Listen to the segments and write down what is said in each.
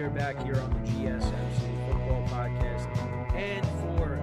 are back here on the GSMC Football Podcast. And for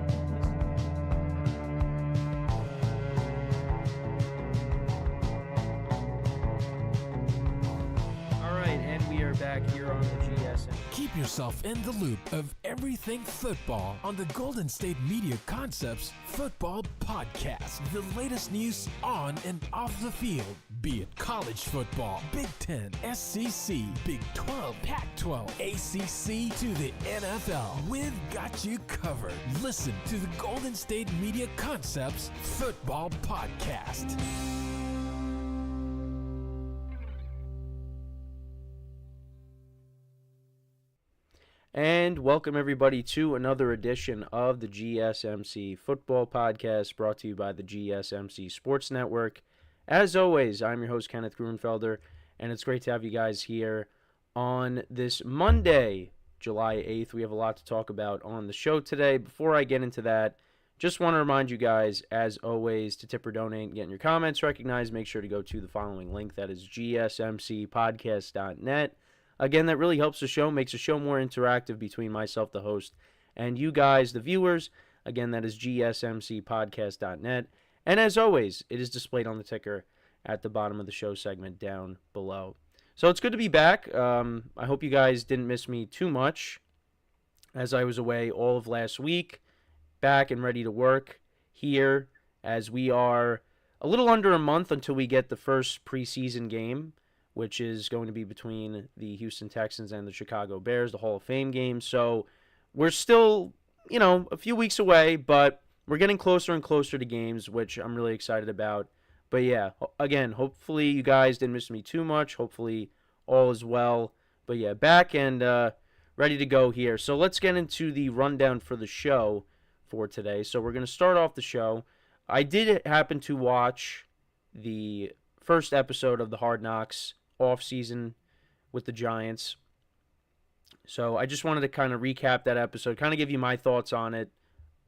we are back here on the GSM. Keep yourself in the loop of everything football on the Golden State Media Concepts Football Podcast. The latest news on and off the field, be it college football, Big Ten, SEC, Big 12, Pac-12, ACC to the NFL. We've got you covered. Listen to the Golden State Media Concepts Football Podcast. And welcome everybody to another edition of the GSMC Football Podcast, brought to you by the GSMC Sports Network. As always, I'm your host, Kenneth Gruenfelder, and it's great to have you guys here on this Monday, July 8th. We have a lot to talk about on the show today. Before I get into that, just want to remind you guys, as always, to tip or donate and getting your comments recognized. Make sure to go to the following link, that is gsmcpodcast.net. Again, that really helps the show, makes the show more interactive between myself, the host, and you guys, the viewers. Again, that is gsmcpodcast.net. And as always, it is displayed on the ticker at the bottom of the show segment down below. So it's good to be back. I hope you guys didn't miss me too much, as I was away all of last week, back and ready to work here, as we are a little under a month until we get the first preseason game, which is going to be between the Houston Texans and the Chicago Bears, the Hall of Fame game. So we're still, a few weeks away, but we're getting closer and closer to games, which I'm really excited about. But yeah, again, hopefully you guys didn't miss me too much. Hopefully all is well. But yeah, back and ready to go here. So let's get into the rundown for the show for today. So we're going to start off the show. I did happen to watch the first episode of the Hard Knocks Offseason with the Giants. So I just wanted to kind of recap that episode, kind of give you my thoughts on it.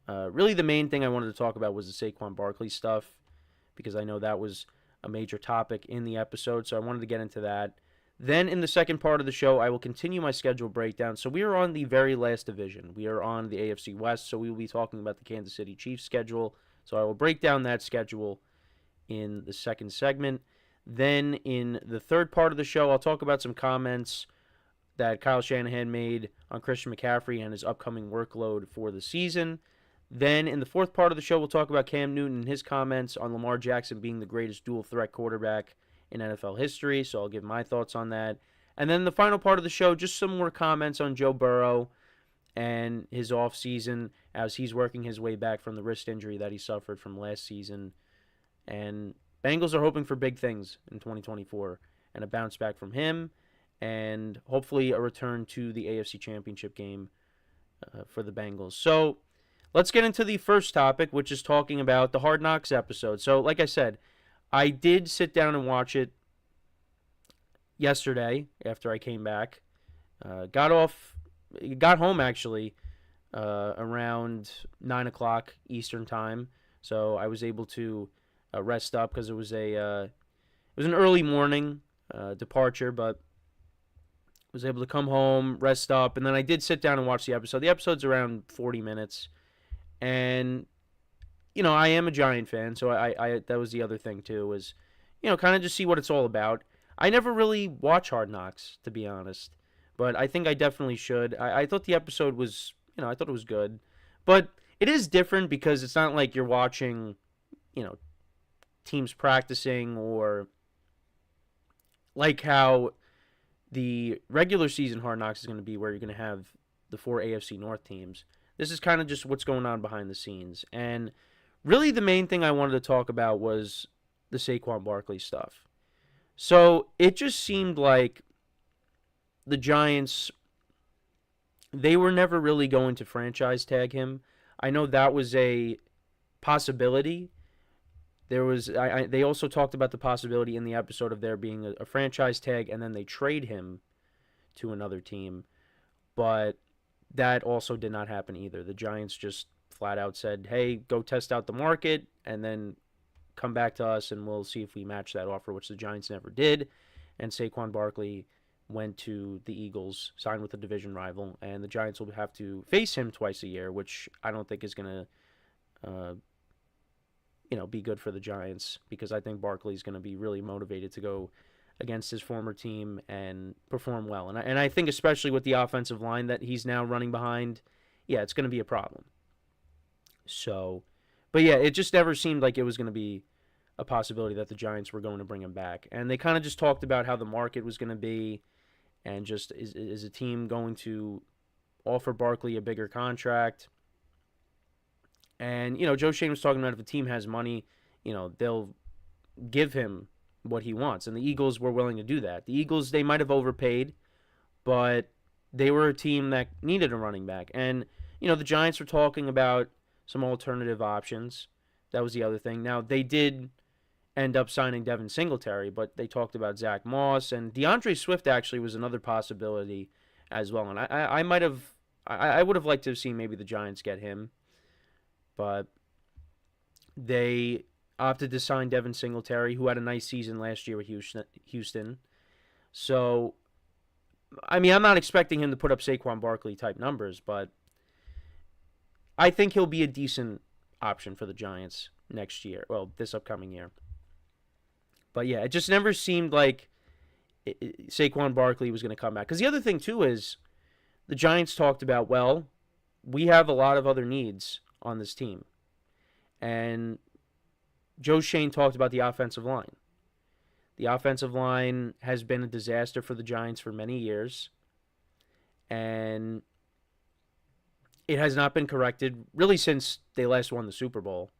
Really the main thing I wanted to talk about was the Saquon Barkley stuff, because I know that was a major topic in the episode, so I wanted to get into that. Then in the second part of the show, I will continue my schedule breakdown. So we are on the very last division. We are on the AFC West, so we will be talking about the Kansas City Chiefs schedule. So I will break down that schedule in the second segment. Then in the third part of the show, I'll talk about some comments that Kyle Shanahan made on Christian McCaffrey and his upcoming workload for the season. Then in the fourth part of the show, we'll talk about Cam Newton and his comments on Lamar Jackson being the greatest dual-threat quarterback in NFL history, so I'll give my thoughts on that. And then the final part of the show, just some more comments on Joe Burrow and his offseason as he's working his way back from the wrist injury that he suffered from last season. And Bengals are hoping for big things in 2024 and a bounce back from him, and hopefully a return to the AFC Championship game for the Bengals. So let's get into the first topic, which is talking about the Hard Knocks episode. So like I said, I did sit down and watch it yesterday after I came back. Got home actually around 9 o'clock Eastern time, so I was able to rest up because it was an early morning departure, but was able to come home, rest up, and then I did sit down and watch the episode. The episode's around 40 minutes, and I am a Giant fan, so I that was the other thing too, was kind of just see what it's all about. I never really watch Hard Knocks, to be honest, but I think I definitely should. I thought the episode was, I thought it was good, but it is different because it's not like you're watching, teams practicing, or like how the regular season Hard Knocks is going to be, where you're going to have the 4 AFC North teams. This is kind of just what's going on behind the scenes. And really the main thing I wanted to talk about was the Saquon Barkley stuff. So it just seemed like the Giants, they were never really going to franchise tag him. I know that was a possibility. They also talked about the possibility in the episode of there being a franchise tag and then they trade him to another team. But that also did not happen either. The Giants just flat out said, hey, go test out the market and then come back to us and we'll see if we match that offer, which the Giants never did. And Saquon Barkley went to the Eagles, signed with a division rival, and the Giants will have to face him twice a year, which I don't think is going to, be good for the Giants, because I think Barkley's going to be really motivated to go against his former team and perform well. And I think especially with the offensive line that he's now running behind, yeah, it's going to be a problem. So, but yeah, it just never seemed like it was going to be a possibility that the Giants were going to bring him back. And they kind of just talked about how the market was going to be, and just is a team going to offer Barkley a bigger contract. And, Joe Shane was talking about if a team has money, they'll give him what he wants. And the Eagles were willing to do that. The Eagles, they might have overpaid, but they were a team that needed a running back. And, the Giants were talking about some alternative options. That was the other thing. Now, they did end up signing Devin Singletary, but they talked about Zach Moss, and DeAndre Swift actually was another possibility as well. And I would have liked to have seen maybe the Giants get him, but they opted to sign Devin Singletary, who had a nice season last year with Houston. So, I'm not expecting him to put up Saquon Barkley type numbers, but I think he'll be a decent option for the Giants next year. Well, this upcoming year. But yeah, it just never seemed like Saquon Barkley was going to come back. Because the other thing, too, is the Giants talked about, well, we have a lot of other needs on this team. And Joe Shane talked about the offensive line. The offensive line has been a disaster for the Giants for many years. And it has not been corrected really since they last won the Super Bowl.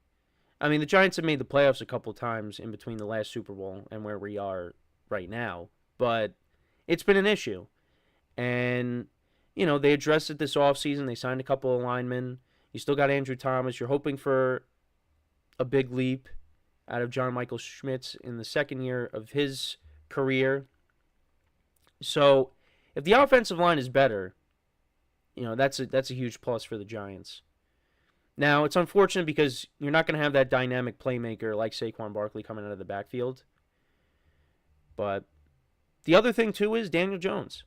The Giants have made the playoffs a couple times in between the last Super Bowl and where we are right now. But it's been an issue. And, they addressed it this offseason. They signed a couple of linemen. You still got Andrew Thomas. You're hoping for a big leap out of John Michael Schmitz in the second year of his career. So, if the offensive line is better, that's a huge plus for the Giants. Now, it's unfortunate because you're not going to have that dynamic playmaker like Saquon Barkley coming out of the backfield. But the other thing, too, is Daniel Jones.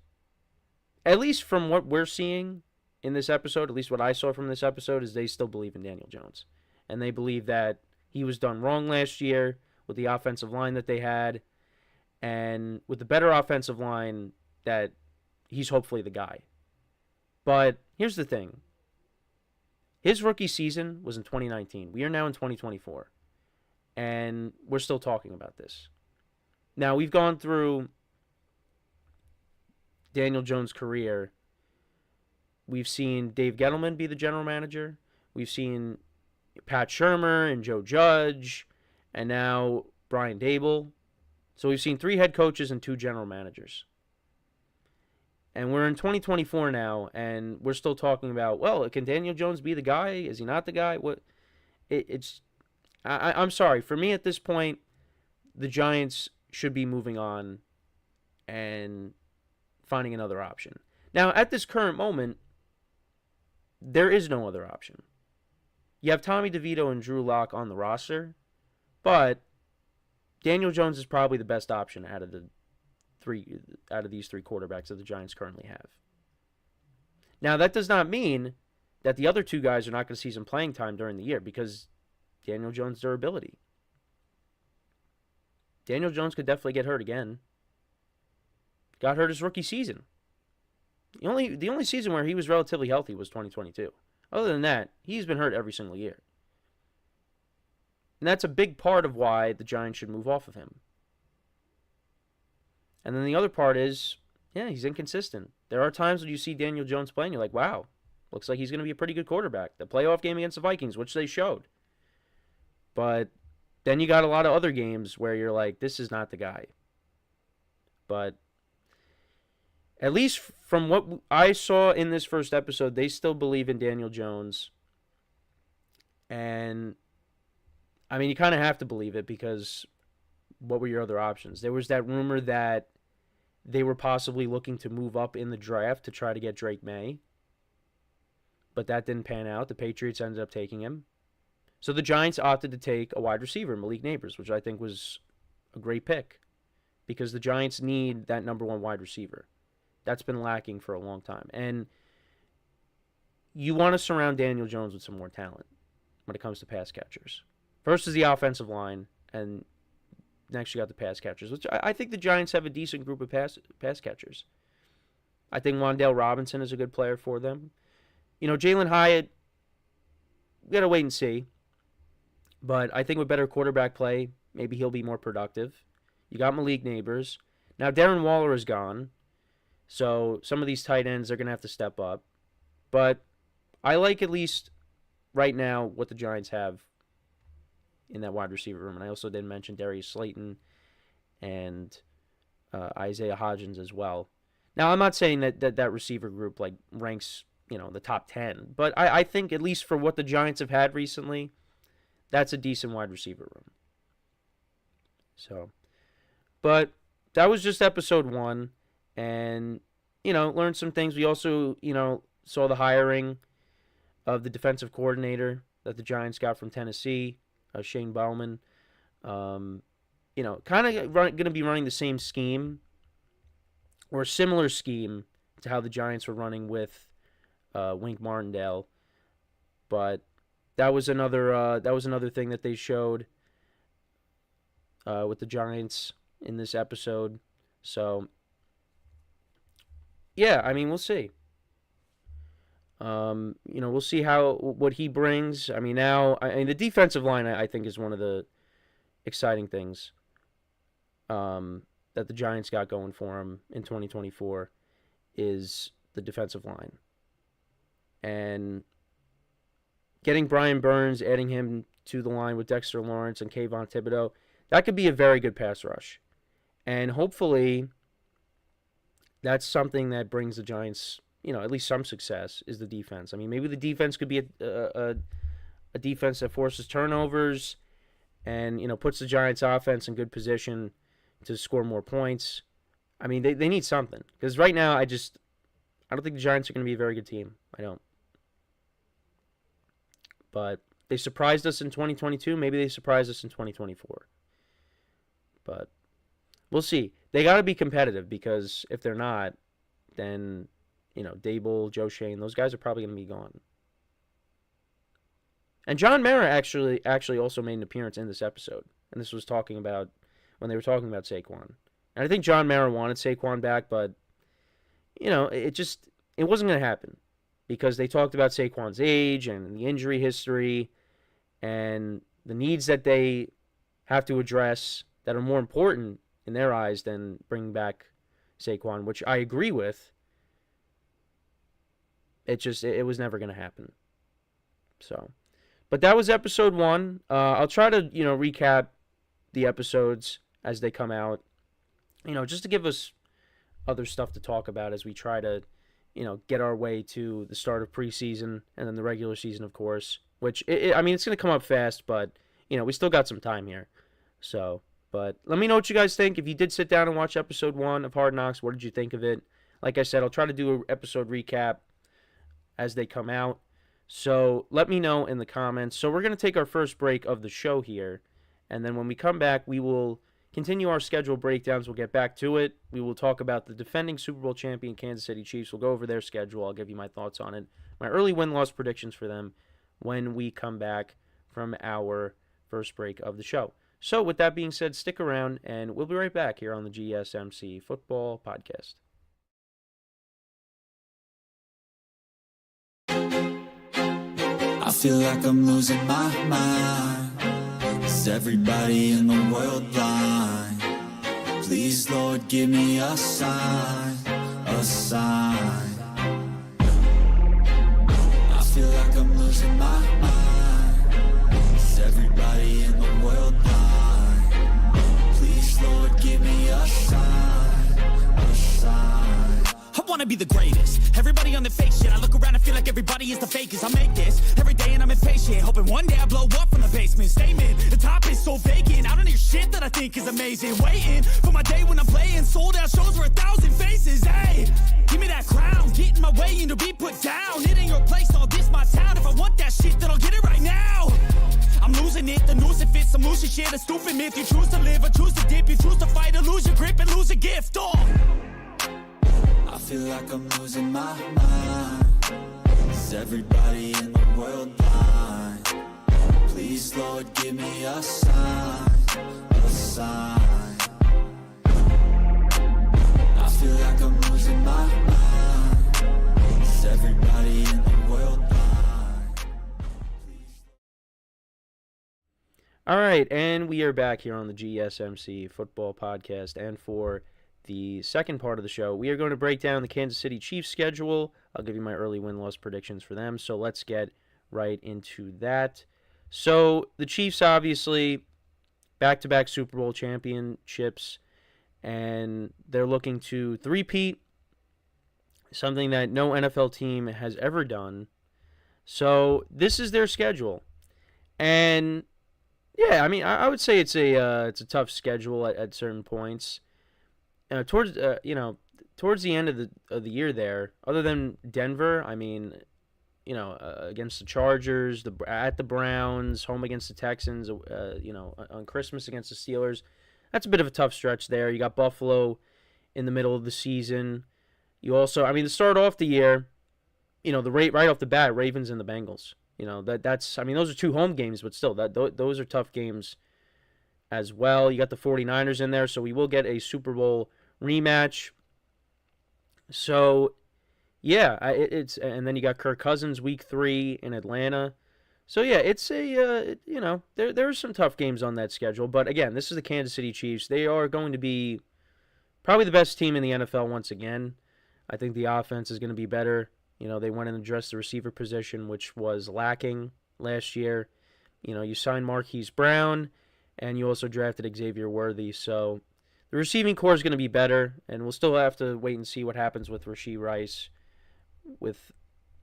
At least from what we're seeing in this episode, at least what I saw from this episode, is they still believe in Daniel Jones. And they believe that he was done wrong last year with the offensive line that they had. And with the better offensive line, that he's hopefully the guy. But here's the thing. His rookie season was in 2019. We are now in 2024. And we're still talking about this. Now, we've gone through Daniel Jones' career. We've seen Dave Gettleman be the general manager. We've seen Pat Shurmur and Joe Judge. And now Brian Daboll. So we've seen 3 head coaches and 2 general managers. And we're in 2024 now, and we're still talking about, well, can Daniel Jones be the guy? Is he not the guy? I'm sorry. For me at this point, the Giants should be moving on and finding another option. Now, at this current moment, there is no other option. You have Tommy DeVito and Drew Lock on the roster, but Daniel Jones is probably the best option out of these 3 quarterbacks that the Giants currently have. Now, that does not mean that the other 2 guys are not going to see some playing time during the year, because Daniel Jones' durability. Daniel Jones could definitely get hurt again. Got hurt his rookie season. The only season where he was relatively healthy was 2022. Other than that, he's been hurt every single year. And that's a big part of why the Giants should move off of him. And then the other part is, yeah, he's inconsistent. There are times when you see Daniel Jones playing, you're like, wow, looks like he's going to be a pretty good quarterback. The playoff game against the Vikings, which they showed. But then you got a lot of other games where you're like, this is not the guy. But at least from what I saw in this first episode, they still believe in Daniel Jones. And, you kind of have to believe it, because what were your other options? There was that rumor that they were possibly looking to move up in the draft to try to get Drake May. But that didn't pan out. The Patriots ended up taking him. So the Giants opted to take a wide receiver, Malik Neighbors, which I think was a great pick, because the Giants need that number 1 wide receiver. That's been lacking for a long time. And you want to surround Daniel Jones with some more talent when it comes to pass catchers. First is the offensive line, and next you got the pass catchers, which I think the Giants have a decent group of pass catchers. I think Wan'Dale Robinson is a good player for them. Jalen Hyatt, we got to wait and see. But I think with better quarterback play, maybe he'll be more productive. You got Malik Neighbors. Now Darren Waller is gone, so some of these tight ends are going to have to step up. But I like, at least right now, what the Giants have in that wide receiver room. And I also did mention Darius Slayton and Isaiah Hodgins as well. Now, I'm not saying that receiver group ranks, the top 10. But I think, at least for what the Giants have had recently, that's a decent wide receiver room. So, but that was just episode 1. And, learned some things. We also, saw the hiring of the defensive coordinator that the Giants got from Tennessee, Shane Bowman. Kind of going to be running the same scheme or a similar scheme to how the Giants were running with Wink Martindale. But that was another thing that they showed with the Giants in this episode. So, yeah, I mean, we'll see. We'll see what he brings. I mean, the defensive line, I think, is one of the exciting things that the Giants got going for them in 2024 is the defensive line. And getting Brian Burns, adding him to the line with Dexter Lawrence and Kayvon Thibodeau, that could be a very good pass rush. And hopefully that's something that brings the Giants, at least some success, is the defense. I mean, maybe the defense could be a defense that forces turnovers and, puts the Giants' offense in good position to score more points. I mean, they need something. Because right now, I don't think the Giants are going to be a very good team. I don't. But they surprised us in 2022. Maybe they surprised us in 2024. But we'll see. They got to be competitive, because if they're not, then Dable, Joe Shane, those guys are probably going to be gone. And John Mara actually also made an appearance in this episode. And this was talking about when they were talking about Saquon. And I think John Mara wanted Saquon back, but it wasn't going to happen, because they talked about Saquon's age and the injury history and the needs that they have to address that are more important in their eyes than bringing back Saquon, which I agree with. It was never going to happen. So, but that was episode 1. I'll try to, recap the episodes as they come out, just to give us other stuff to talk about as we try to, get our way to the start of preseason and then the regular season, of course, which, it's going to come up fast, but, we still got some time here. So, but let me know what you guys think. If you did sit down and watch episode 1 of Hard Knocks, what did you think of it? Like I said, I'll try to do an episode recap as they come out. So let me know in the comments. So we're going to take our first break of the show here. And then when we come back, we will continue our schedule breakdowns. We'll get back to it. We will talk about the defending Super Bowl champion Kansas City Chiefs. We'll go over their schedule. I'll give you my thoughts on it. My early win-loss predictions for them when we come back from our first break of the show. So with that being said, stick around, and we'll be right back here on the GSMC Football Podcast. I feel like I'm losing my mind. Is everybody in the world blind? Please, Lord, give me a sign, a sign. I feel like I'm losing my mind. Is everybody in the world blind? Please, Lord, give me a sign, a sign. I wanna be the greatest. Everybody on the fake shit. I look around and feel like everybody is the fakest. I make this every day and I'm impatient, hoping one day I blow up from the basement. Statement, the top is so vacant. I don't hear shit that I think is amazing. Waiting for my day when I'm playing sold out shows for 1,000 faces. Hey, give me that crown, get in my way and to be put down. It ain't your place, all this my town. If I want that shit, then I'll get it right now. I'm losing it, the noose it fits, some losing shit, a stupid myth. You choose to live or choose to dip, you choose to fight or lose your grip and lose a gift. Oh, I feel like I'm losing my mind. Is everybody in the world blind? Please, Lord, give me a sign, a sign. I feel like I'm losing my mind. Is everybody in the world blind? All right, and we are back here on the GSMC Football Podcast, and for the second part of the show, we are going to break down the Kansas City Chiefs schedule. I'll give you my early win-loss predictions for them, so let's get right into that. So, the Chiefs, obviously, back-to-back Super Bowl championships, and they're looking to three-peat, something that no NFL team has ever done. So, this is their schedule. And, yeah, I mean, I would say it's a tough schedule at certain points. Towards the end of the year there, other than Denver, I mean, against the Chargers, at the Browns, home against the Texans, on Christmas against the Steelers, that's a bit of a tough stretch there. You got Buffalo in the middle of the season. You also, I mean, to start off the year, right off the bat, Ravens and the Bengals. That's those are two home games, but still, those are tough games as well. You got the 49ers in there, so we will get a Super Bowl rematch. So, yeah, and then you got Kirk Cousins week 3 in Atlanta. So, yeah, it's there are some tough games on that schedule. But, again, this is the Kansas City Chiefs. They are going to be probably the best team in the NFL once again. I think the offense is going to be better. They went and addressed the receiver position, which was lacking last year. You signed Marquise Brown, and you also drafted Xavier Worthy. So the receiving core is going to be better, and we'll still have to wait and see what happens with Rashee Rice with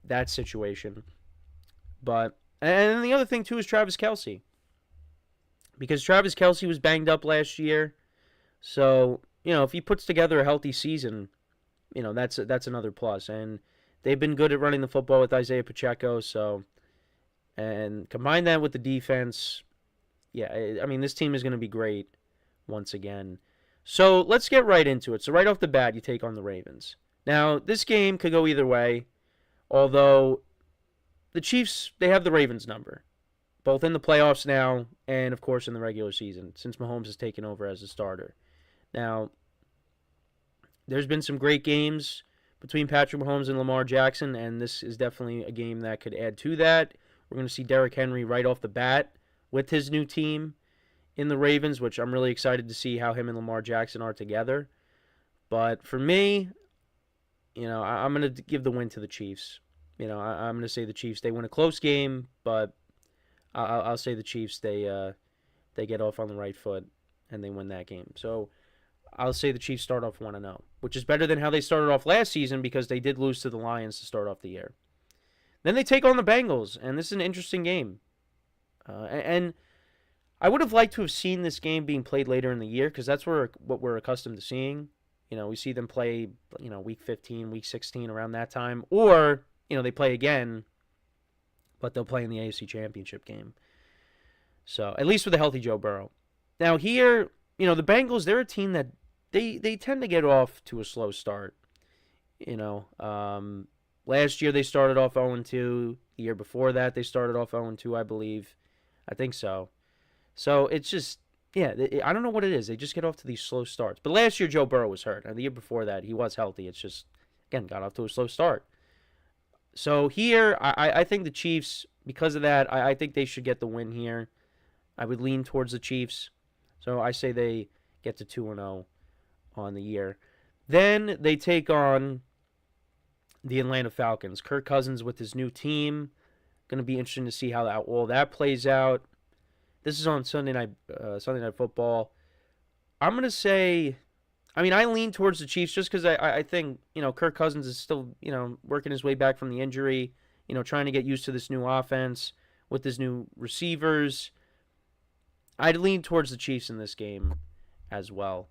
that situation. And the other thing, too, is Travis Kelce. Because Travis Kelce was banged up last year. So, if he puts together a healthy season, that's another plus. And they've been good at running the football with Isaiah Pacheco. So, and combine that with the defense, yeah, I mean, this team is going to be great once again. So let's get right into it. So right off the bat, you take on the Ravens. Now, this game could go either way, although the Chiefs, they have the Ravens number, both in the playoffs now and, of course, in the regular season, since Mahomes has taken over as a starter. Now, there's been some great games between Patrick Mahomes and Lamar Jackson, and this is definitely a game that could add to that. We're going to see Derrick Henry right off the bat with his new team in the Ravens, which I'm really excited to see how him and Lamar Jackson are together. But for me, I'm going to give the win to the Chiefs. I'm going to say the Chiefs, they win a close game, but I'll say the Chiefs, they get off on the right foot and they win that game. So I'll say the Chiefs start off 1-0, which is better than how they started off last season because they did lose to the Lions to start off the year. Then they take on the Bengals, and this is an interesting game. And I would have liked to have seen this game being played later in the year because that's what we're accustomed to seeing. We see them play, week 15, week 16, around that time. Or, they play again, but they'll play in the AFC Championship game. So, at least with a healthy Joe Burrow. Now here, the Bengals, they're a team that they tend to get off to a slow start. Last year they started off 0-2. The year before that they started off 0-2, I believe. I think so. So it's just, I don't know what it is. They just get off to these slow starts. But last year Joe Burrow was hurt. And the year before that he was healthy. It's just, again, got off to a slow start. So here, I think the Chiefs, because of that, I think they should get the win here. I would lean towards the Chiefs. So I say they get to 2-0 on the year. Then they take on the Atlanta Falcons. Kirk Cousins with his new team. Going to be interesting to see how all that plays out. This is on Sunday Night Football. I'm going to say, I lean towards the Chiefs just because I think, Kirk Cousins is still, working his way back from the injury, trying to get used to this new offense with his new receivers. I'd lean towards the Chiefs in this game as well.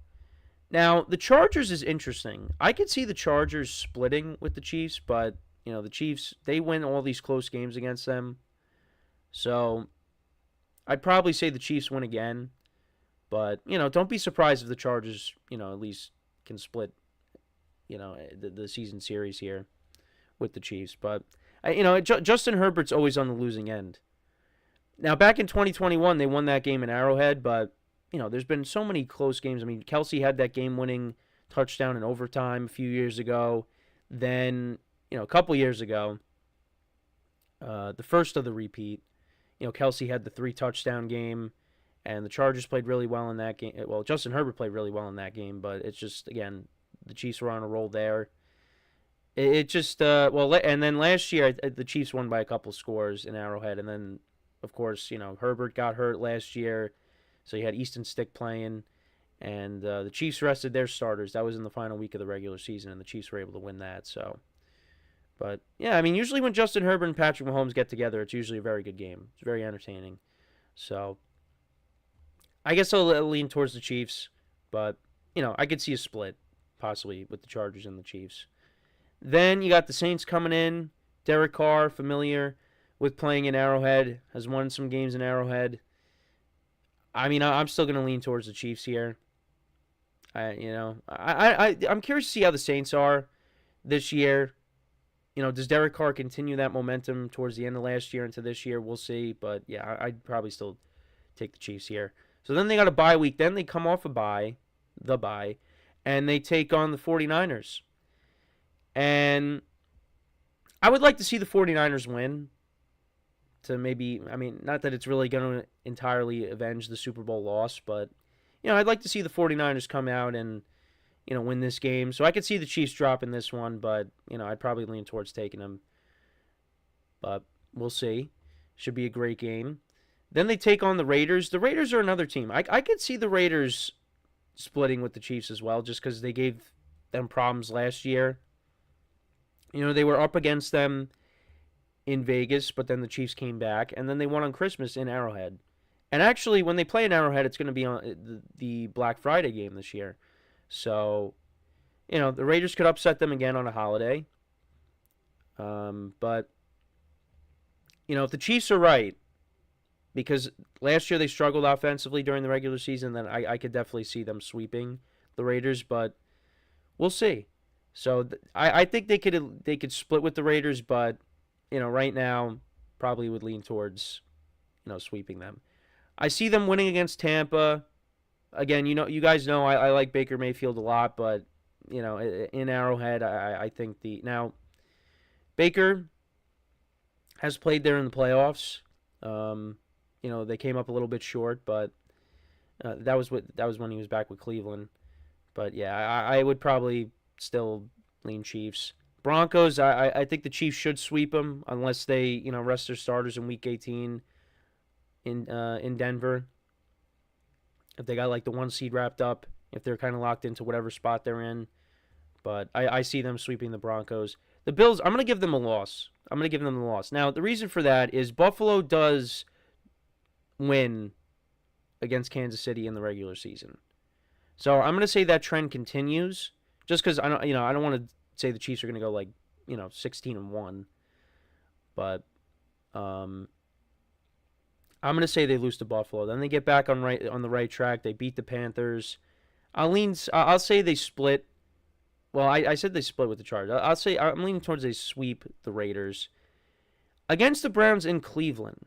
Now, the Chargers is interesting. I could see the Chargers splitting with the Chiefs, but, the Chiefs, they win all these close games against them. So I'd probably say the Chiefs win again. But, don't be surprised if the Chargers, at least can split, the season series here with the Chiefs. But Justin Herbert's always on the losing end. Now, back in 2021, they won that game in Arrowhead, but there's been so many close games. I mean, Kelsey had that game-winning touchdown in overtime a few years ago. Then, a couple years ago, the first of the repeat, Kelsey had the 3-touchdown game, and the Chargers played really well in that game. Well, Justin Herbert played really well in that game, but it's just, again, the Chiefs were on a roll there. And then last year, the Chiefs won by a couple scores in Arrowhead, and then, of course, Herbert got hurt last year, so you had Easton Stick playing, and the Chiefs rested their starters. That was in the final week of the regular season, and the Chiefs were able to win that, so. But, yeah, I mean, usually when Justin Herbert and Patrick Mahomes get together, it's usually a very good game. It's very entertaining. So, I guess I'll lean towards the Chiefs, but, I could see a split, possibly, with the Chargers and the Chiefs. Then you got the Saints coming in. Derek Carr, familiar with playing in Arrowhead, has won some games in Arrowhead. I mean, I'm still going to lean towards the Chiefs here. I'm curious to see how the Saints are this year. Does Derek Carr continue that momentum towards the end of last year into this year? We'll see. But, yeah, I'd probably still take the Chiefs here. So then they got a bye week. Then they come off the bye, and they take on the 49ers. And I would like to see the 49ers win to not that it's really going to entirely avenge the Super Bowl loss, but, I'd like to see the 49ers come out and, win this game. So I could see the Chiefs dropping this one, but, I'd probably lean towards taking them. But we'll see. Should be a great game. Then they take on the Raiders. The Raiders are another team. I could see the Raiders splitting with the Chiefs as well, just because they gave them problems last year. They were up against them in Vegas, but then the Chiefs came back, and then they won on Christmas in Arrowhead. And actually, when they play in Arrowhead, it's going to be on the Black Friday game this year. So, the Raiders could upset them again on a holiday. But, if the Chiefs are right, because last year they struggled offensively during the regular season, then I could definitely see them sweeping the Raiders, but we'll see. So I think they could split with the Raiders, but right now probably would lean towards sweeping them. I see them winning against Tampa. Again, you guys know I like Baker Mayfield a lot, but in Arrowhead I think now Baker has played there in the playoffs. They came up a little bit short, but that was when he was back with Cleveland. But yeah, I would probably still lean Chiefs. Broncos, I think the Chiefs should sweep them unless they rest their starters in Week 18 in Denver. If they got like the 1 seed wrapped up, if they're kind of locked into whatever spot they're in. But I see them sweeping the Broncos. The Bills, I'm going to give them a loss. Now, the reason for that is Buffalo does win against Kansas City in the regular season. So I'm going to say that trend continues. Just because I don't want to say the Chiefs are going to go 16-1, but I'm going to say they lose to Buffalo. Then they get back on the right track. They beat the Panthers. I'll say they split. Well, I said they split with the Chargers. I'll say I'm leaning towards they sweep the Raiders against the Browns in Cleveland.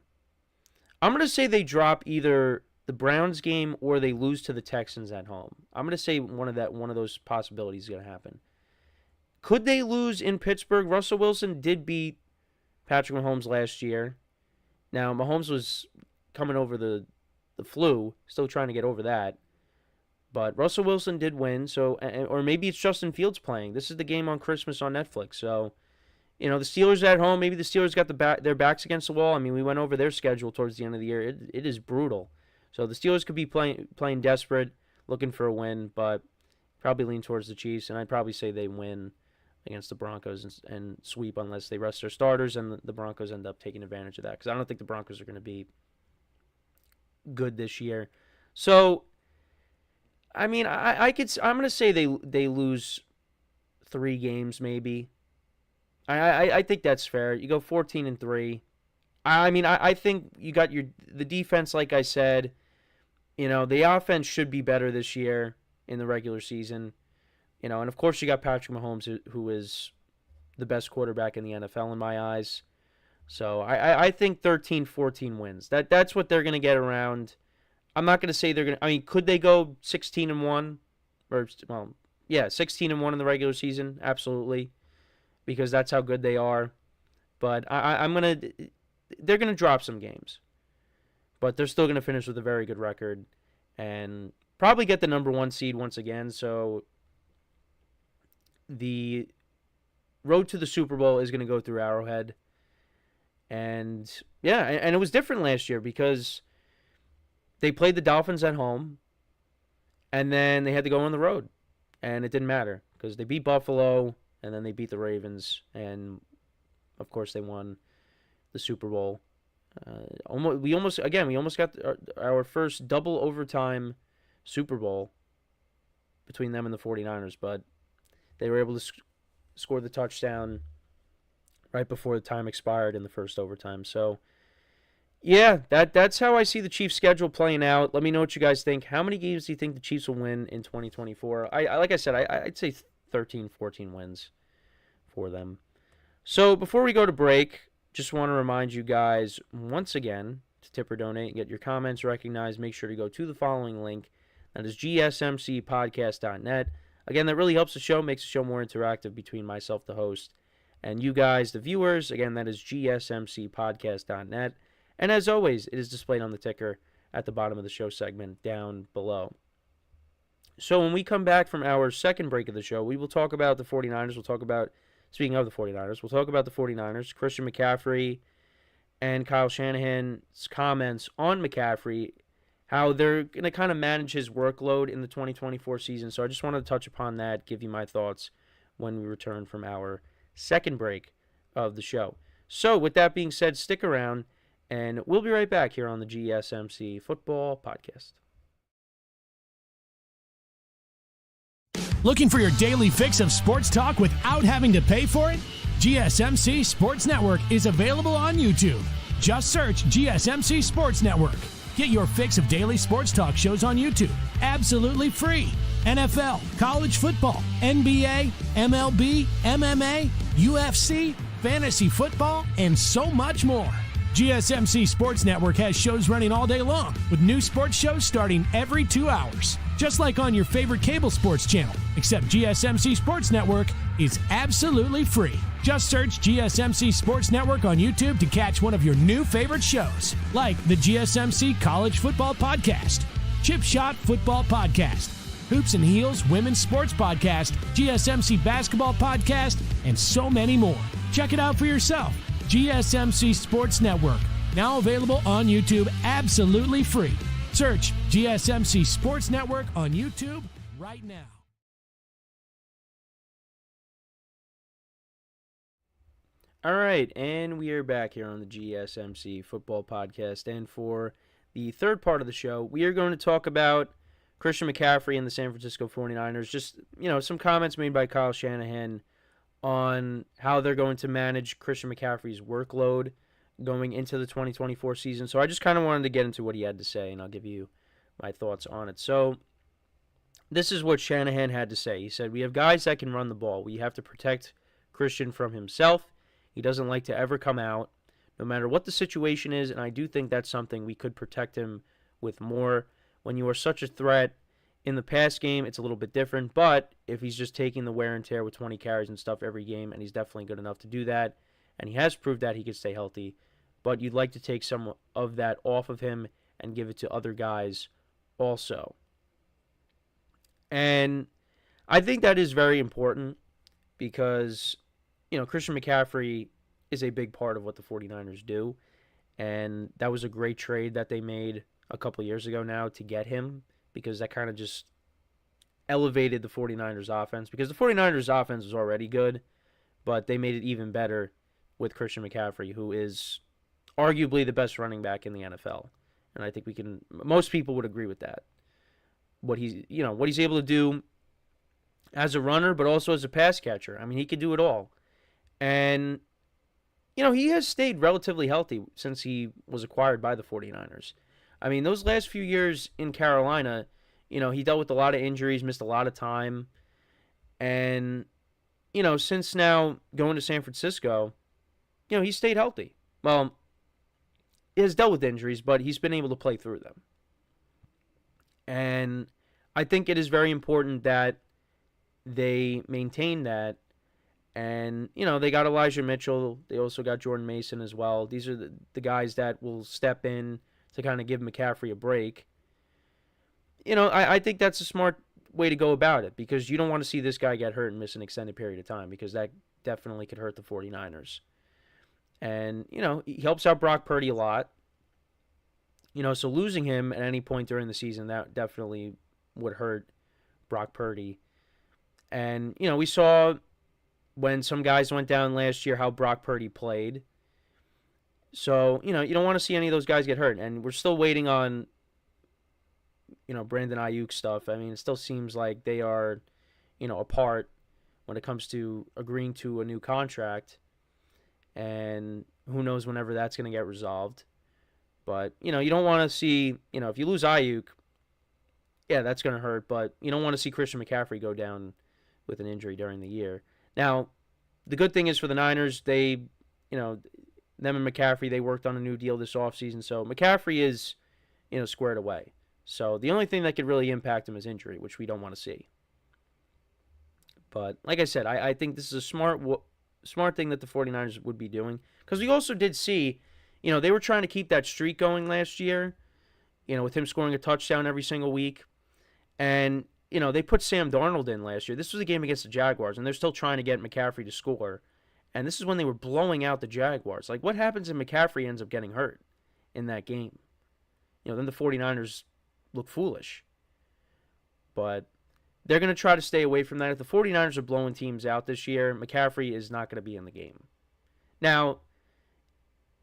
I'm going to say they drop either the Browns game or they lose to the Texans at home. I'm going to say one of those possibilities is going to happen. Could they lose in Pittsburgh? Russell Wilson did beat Patrick Mahomes last year. Now, Mahomes was coming over the flu, still trying to get over that. But Russell Wilson did win, or maybe it's Justin Fields playing. This is the game on Christmas on Netflix. So, the Steelers are at home. Maybe the Steelers got their backs against the wall. I mean, we went over their schedule towards the end of the year. It is brutal. So the Steelers could be playing desperate, looking for a win, but probably lean towards the Chiefs, and I'd probably say they win against the Broncos and sweep unless they rest their starters, and the Broncos end up taking advantage of that, because I don't think the Broncos are going to be good this year. So, I mean, I'm going to say they lose 3 games maybe. I think that's fair. You go 14-3. I mean, I think you got the defense, like I said. The offense should be better this year in the regular season. And of course you got Patrick Mahomes, who is the best quarterback in the NFL in my eyes. So I think 13, 14 wins. That's what they're going to get around. I'm not going to say they're going to, I mean, could they go 16-1? Or, 16-1 in the regular season? Absolutely. Because that's how good they are. But they're going to drop some games. But they're still going to finish with a very good record. And probably get the number 1 seed once again. So the road to the Super Bowl is going to go through Arrowhead. And it was different last year because they played the Dolphins at home and then they had to go on the road. And it didn't matter because they beat Buffalo and then they beat the Ravens. And, of course, they won the Super Bowl. We almost got our first double overtime Super Bowl between them and the 49ers, but they were able to score the touchdown right before the time expired in the first overtime. So, yeah, that's how I see the Chiefs' schedule playing out. Let me know what you guys think. How many games do you think the Chiefs will win in 2024? Like I said, I'd say 13, 14 wins for them. So, before we go to break, just want to remind you guys once again to tip or donate and get your comments recognized. Make sure to go to the following link. That is GSMCpodcast.net. Again, that really helps the show, makes the show more interactive between myself, the host, and you guys, the viewers. Again, that is GSMCpodcast.net. And as always, it is displayed on the ticker at the bottom of the show segment down below. So when we come back from our second break of the show, we will talk about the 49ers. Speaking of the 49ers, we'll talk about the 49ers, Christian McCaffrey, and Kyle Shanahan's comments on McCaffrey, how they're going to kind of manage his workload in the 2024 season. So I just wanted to touch upon that, give you my thoughts when we return from our second break of the show. So with that being said, stick around, and we'll be right back here on the GSMC Football Podcast. Looking for your daily fix of sports talk without having to pay for it? GSMC Sports Network is available on YouTube. Just search GSMC Sports Network. Get your fix of daily sports talk shows on YouTube, absolutely free. NFL, college football, NBA, MLB, MMA, UFC, fantasy football, and so much more. GSMC Sports Network has shows running all day long, with new sports shows starting every 2 hours. Just like on your favorite cable sports channel, except GSMC Sports Network is absolutely free. Just search GSMC Sports Network on YouTube to catch one of your new favorite shows, like the GSMC College Football Podcast, Chip Shot Football Podcast, Hoops and Heels Women's Sports Podcast, GSMC Basketball Podcast, and so many more. Check it out for yourself. GSMC Sports Network, now available on YouTube absolutely free. Search GSMC Sports Network on YouTube right now. All right, and we are back here on the GSMC Football Podcast. And for the third part of the show, we are going to talk about Christian McCaffrey and the San Francisco 49ers. Just, some comments made by Kyle Shanahan on how they're going to manage Christian McCaffrey's workload going into the 2024 season. So I just kind of wanted to get into what he had to say, and I'll give you my thoughts on it. So this is what Shanahan had to say. He said, "We have guys that can run the ball. We have to protect Christian from himself. He doesn't like to ever come out, no matter what the situation is, and I do think that's something we could protect him with more. When you are such a threat in the pass game, it's a little bit different, but if he's just taking the wear and tear with 20 carries and stuff every game, and he's definitely good enough to do that, and he has proved that he can stay healthy, but you'd like to take some of that off of him and give it to other guys also." And I think that is very important because, Christian McCaffrey is a big part of what the 49ers do, and that was a great trade that they made a couple of years ago now to get him, because that kind of just elevated the 49ers offense, because the 49ers offense was already good, but they made it even better with Christian McCaffrey, who is arguably the best running back in the NFL. And I think most people would agree with that. What he's able to do as a runner, but also as a pass catcher. I mean, he could do it all. And, he has stayed relatively healthy since he was acquired by the 49ers. I mean, those last few years in Carolina, he dealt with a lot of injuries, missed a lot of time. And, since now going to San Francisco, he stayed healthy. Well, he has dealt with injuries, but he's been able to play through them. And I think it is very important that they maintain that. And, they got Elijah Mitchell. They also got Jordan Mason as well. These are the guys that will step in to kind of give McCaffrey a break. I think that's a smart way to go about it, because you don't want to see this guy get hurt and miss an extended period of time, because that definitely could hurt the 49ers. And, he helps out Brock Purdy a lot. So losing him at any point during the season, that definitely would hurt Brock Purdy. And, we saw when some guys went down last year how Brock Purdy played. So, you don't want to see any of those guys get hurt. And we're still waiting on, Brandon Ayuk stuff. I mean, it still seems like they are, apart when it comes to agreeing to a new contract. And who knows whenever that's going to get resolved. But, you don't want to see, if you lose Ayuk, yeah, that's going to hurt. But you don't want to see Christian McCaffrey go down with an injury during the year. Now, the good thing is for the Niners, they, them and McCaffrey, they worked on a new deal this offseason. So McCaffrey is, squared away. So the only thing that could really impact him is injury, which we don't want to see. But like I said, I think this is a smart thing that the 49ers would be doing. Because we also did see, they were trying to keep that streak going last year, with him scoring a touchdown every single week. And, they put Sam Darnold in last year. This was a game against the Jaguars, and they're still trying to get McCaffrey to score. And this is when they were blowing out the Jaguars. Like, what happens if McCaffrey ends up getting hurt in that game? Then the 49ers look foolish. But they're going to try to stay away from that. If the 49ers are blowing teams out this year, McCaffrey is not going to be in the game. Now,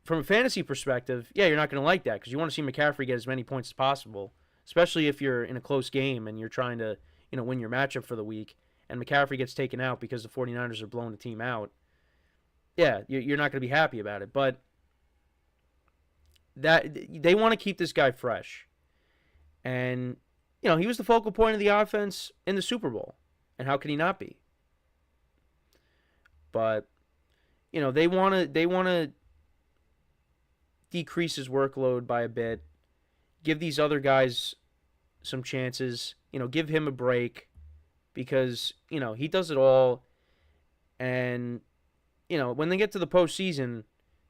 from a fantasy perspective, yeah, you're not going to like that, because you want to see McCaffrey get as many points as possible, especially if you're in a close game and you're trying to, win your matchup for the week, and McCaffrey gets taken out because the 49ers are blowing the team out. Yeah, you're not going to be happy about it. But that they want to keep this guy fresh. And, he was the focal point of the offense in the Super Bowl. And how could he not be? But, they want to decrease his workload by a bit. Give these other guys some chances. Give him a break. Because, he does it all. And, when they get to the postseason,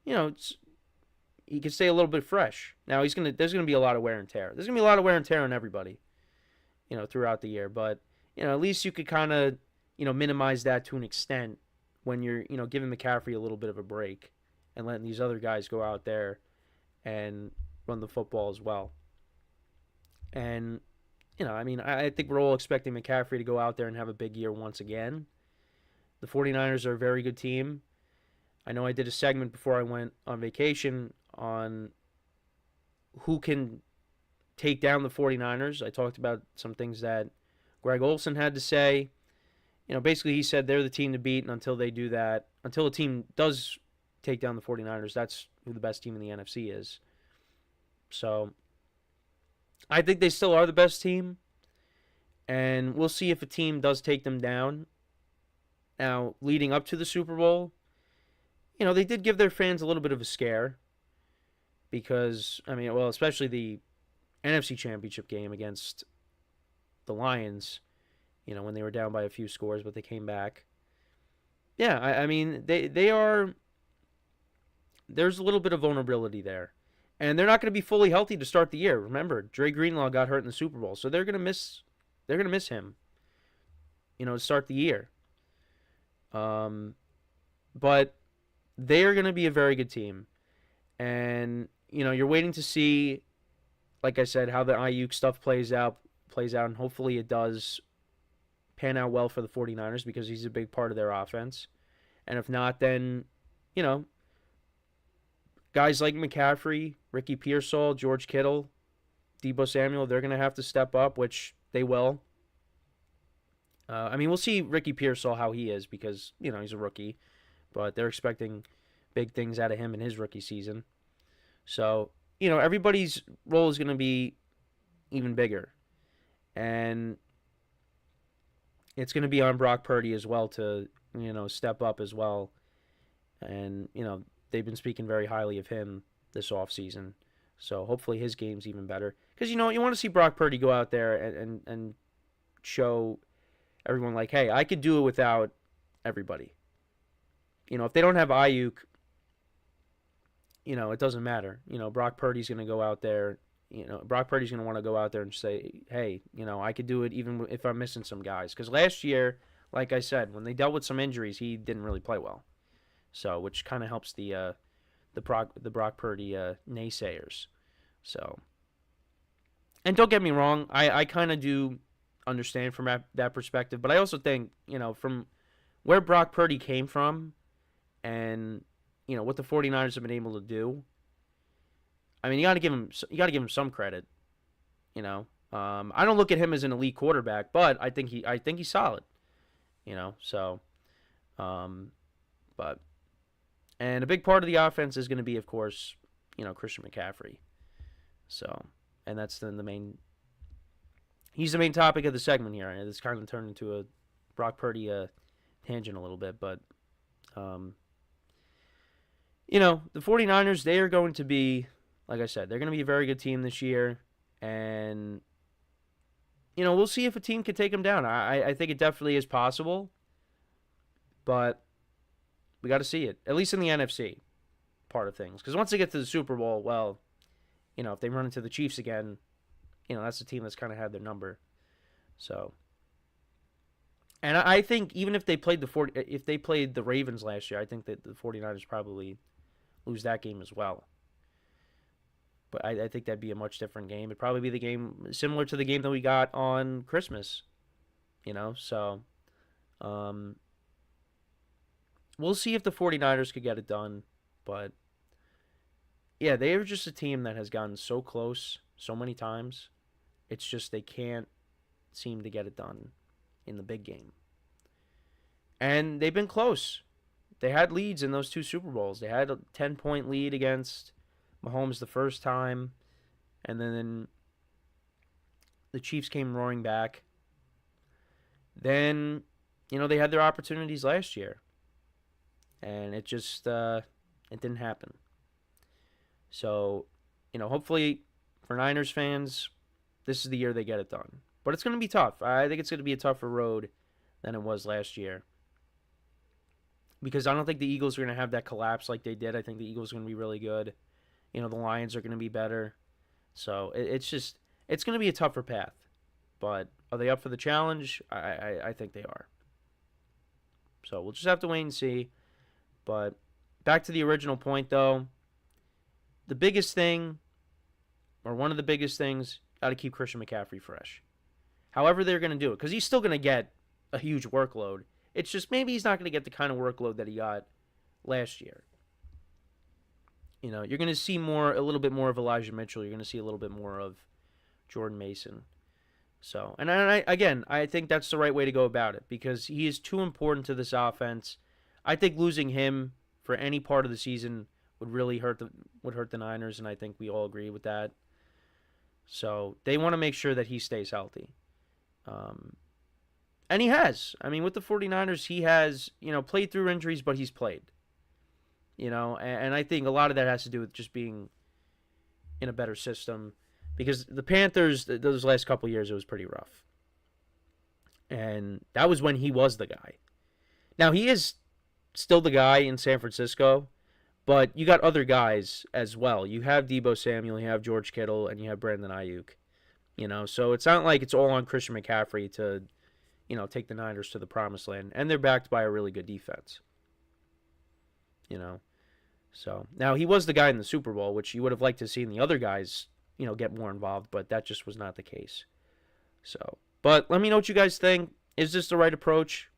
he can stay a little bit fresh. Now, there's going to be a lot of wear and tear. There's going to be a lot of wear and tear on everybody, throughout the year. But, at least you could kind of, minimize that to an extent when you're, giving McCaffrey a little bit of a break and letting these other guys go out there and run the football as well. And, I think we're all expecting McCaffrey to go out there and have a big year once again. The 49ers are a very good team. I know I did a segment before I went on vacation on who can take down the 49ers. I talked about some things that Greg Olsen had to say. Basically he said they're the team to beat, and until they do that, until a team does take down the 49ers, that's who the best team in the NFC is. So I think they still are the best team, and we'll see if a team does take them down. Now, leading up to the Super Bowl, they did give their fans a little bit of a scare because, especially the NFC Championship game against the Lions, when they were down by a few scores, but they came back. Yeah, they are, there's a little bit of vulnerability there. And they're not going to be fully healthy to start the year. Remember, Dre Greenlaw got hurt in the Super Bowl, so they're going to miss him, to start the year. But they are going to be a very good team. And, you're waiting to see, like I said, how the Ayuk stuff plays out, and hopefully it does pan out well for the 49ers because he's a big part of their offense. And if not, then, guys like McCaffrey, Ricky Pearsall, George Kittle, Deebo Samuel, they're going to have to step up, which they will. We'll see Ricky Pearsall how he is because, he's a rookie. But they're expecting big things out of him in his rookie season. So, everybody's role is going to be even bigger. And, it's going to be on Brock Purdy as well to, step up as well. And, they've been speaking very highly of him this offseason. So hopefully his game's even better. Because, you want to see Brock Purdy go out there and show everyone, like, hey, I could do it without everybody. If they don't have Ayuk, it doesn't matter. Brock Purdy's going to go out there. Brock Purdy's going to want to go out there and say, hey, I could do it even if I'm missing some guys. Because last year, like I said, when they dealt with some injuries, he didn't really play well. So, which kind of helps the Brock Purdy naysayers. So, and don't get me wrong, I kind of do understand from that perspective. But I also think, from where Brock Purdy came from and, what the 49ers have been able to do, I mean, you got to give him some credit. I don't look at him as an elite quarterback, but I think he's solid. So, but, and a big part of the offense is going to be, of course, Christian McCaffrey. So, and that's the main. He's the main topic of the segment here. It's kind of turned into a Brock Purdy tangent a little bit, but, the 49ers, they are going to be, like I said, they're going to be a very good team this year, and, we'll see if a team can take them down. I think it definitely is possible, but we got to see it, at least in the NFC part of things. Because once they get to the Super Bowl, well, if they run into the Chiefs again, that's the team that's kind of had their number. So, and I think even if they played the Ravens last year, I think that the 49ers probably lose that game as well. But I think that'd be a much different game. It'd probably be the game similar to the game that we got on Christmas. So we'll see if the 49ers could get it done. But, yeah, they are just a team that has gotten so close so many times. It's just they can't seem to get it done in the big game. And they've been close. They had leads in those two Super Bowls. They had a 10-point lead against Mahomes the first time, and then the Chiefs came roaring back. Then, they had their opportunities last year, and it just it didn't happen. So, hopefully for Niners fans, this is the year they get it done. But it's going to be tough. I think it's going to be a tougher road than it was last year. Because I don't think the Eagles are going to have that collapse like they did. I think the Eagles are going to be really good. The Lions are going to be better. So it's going to be a tougher path. But are they up for the challenge? I think they are. So we'll just have to wait and see. But back to the original point, though. The biggest thing, or one of the biggest things, got to keep Christian McCaffrey fresh. However they're going to do it. Because he's still going to get a huge workload. It's just maybe he's not going to get the kind of workload that he got last year. You're going to see a little bit more of Elijah Mitchell. You're going to see a little bit more of Jordan Mason. So, and I think that's the right way to go about it because he is too important to this offense. I think losing him for any part of the season would really hurt the Niners, and I think we all agree with that. So they want to make sure that he stays healthy. And he has. I mean, with the 49ers, he has, played through injuries, but he's played. And I think a lot of that has to do with just being in a better system. Because the Panthers, those last couple of years, it was pretty rough. And that was when he was the guy. Now, he is still the guy in San Francisco, but you got other guys as well. You have Deebo Samuel, you have George Kittle, and you have Brandon Ayuk. So it's not like it's all on Christian McCaffrey to, take the Niners to the promised land. And they're backed by a really good defense. So now he was the guy in the Super Bowl, which you would have liked to see the other guys, get more involved, but that just was not the case. So, but let me know what you guys think. Is this the right approach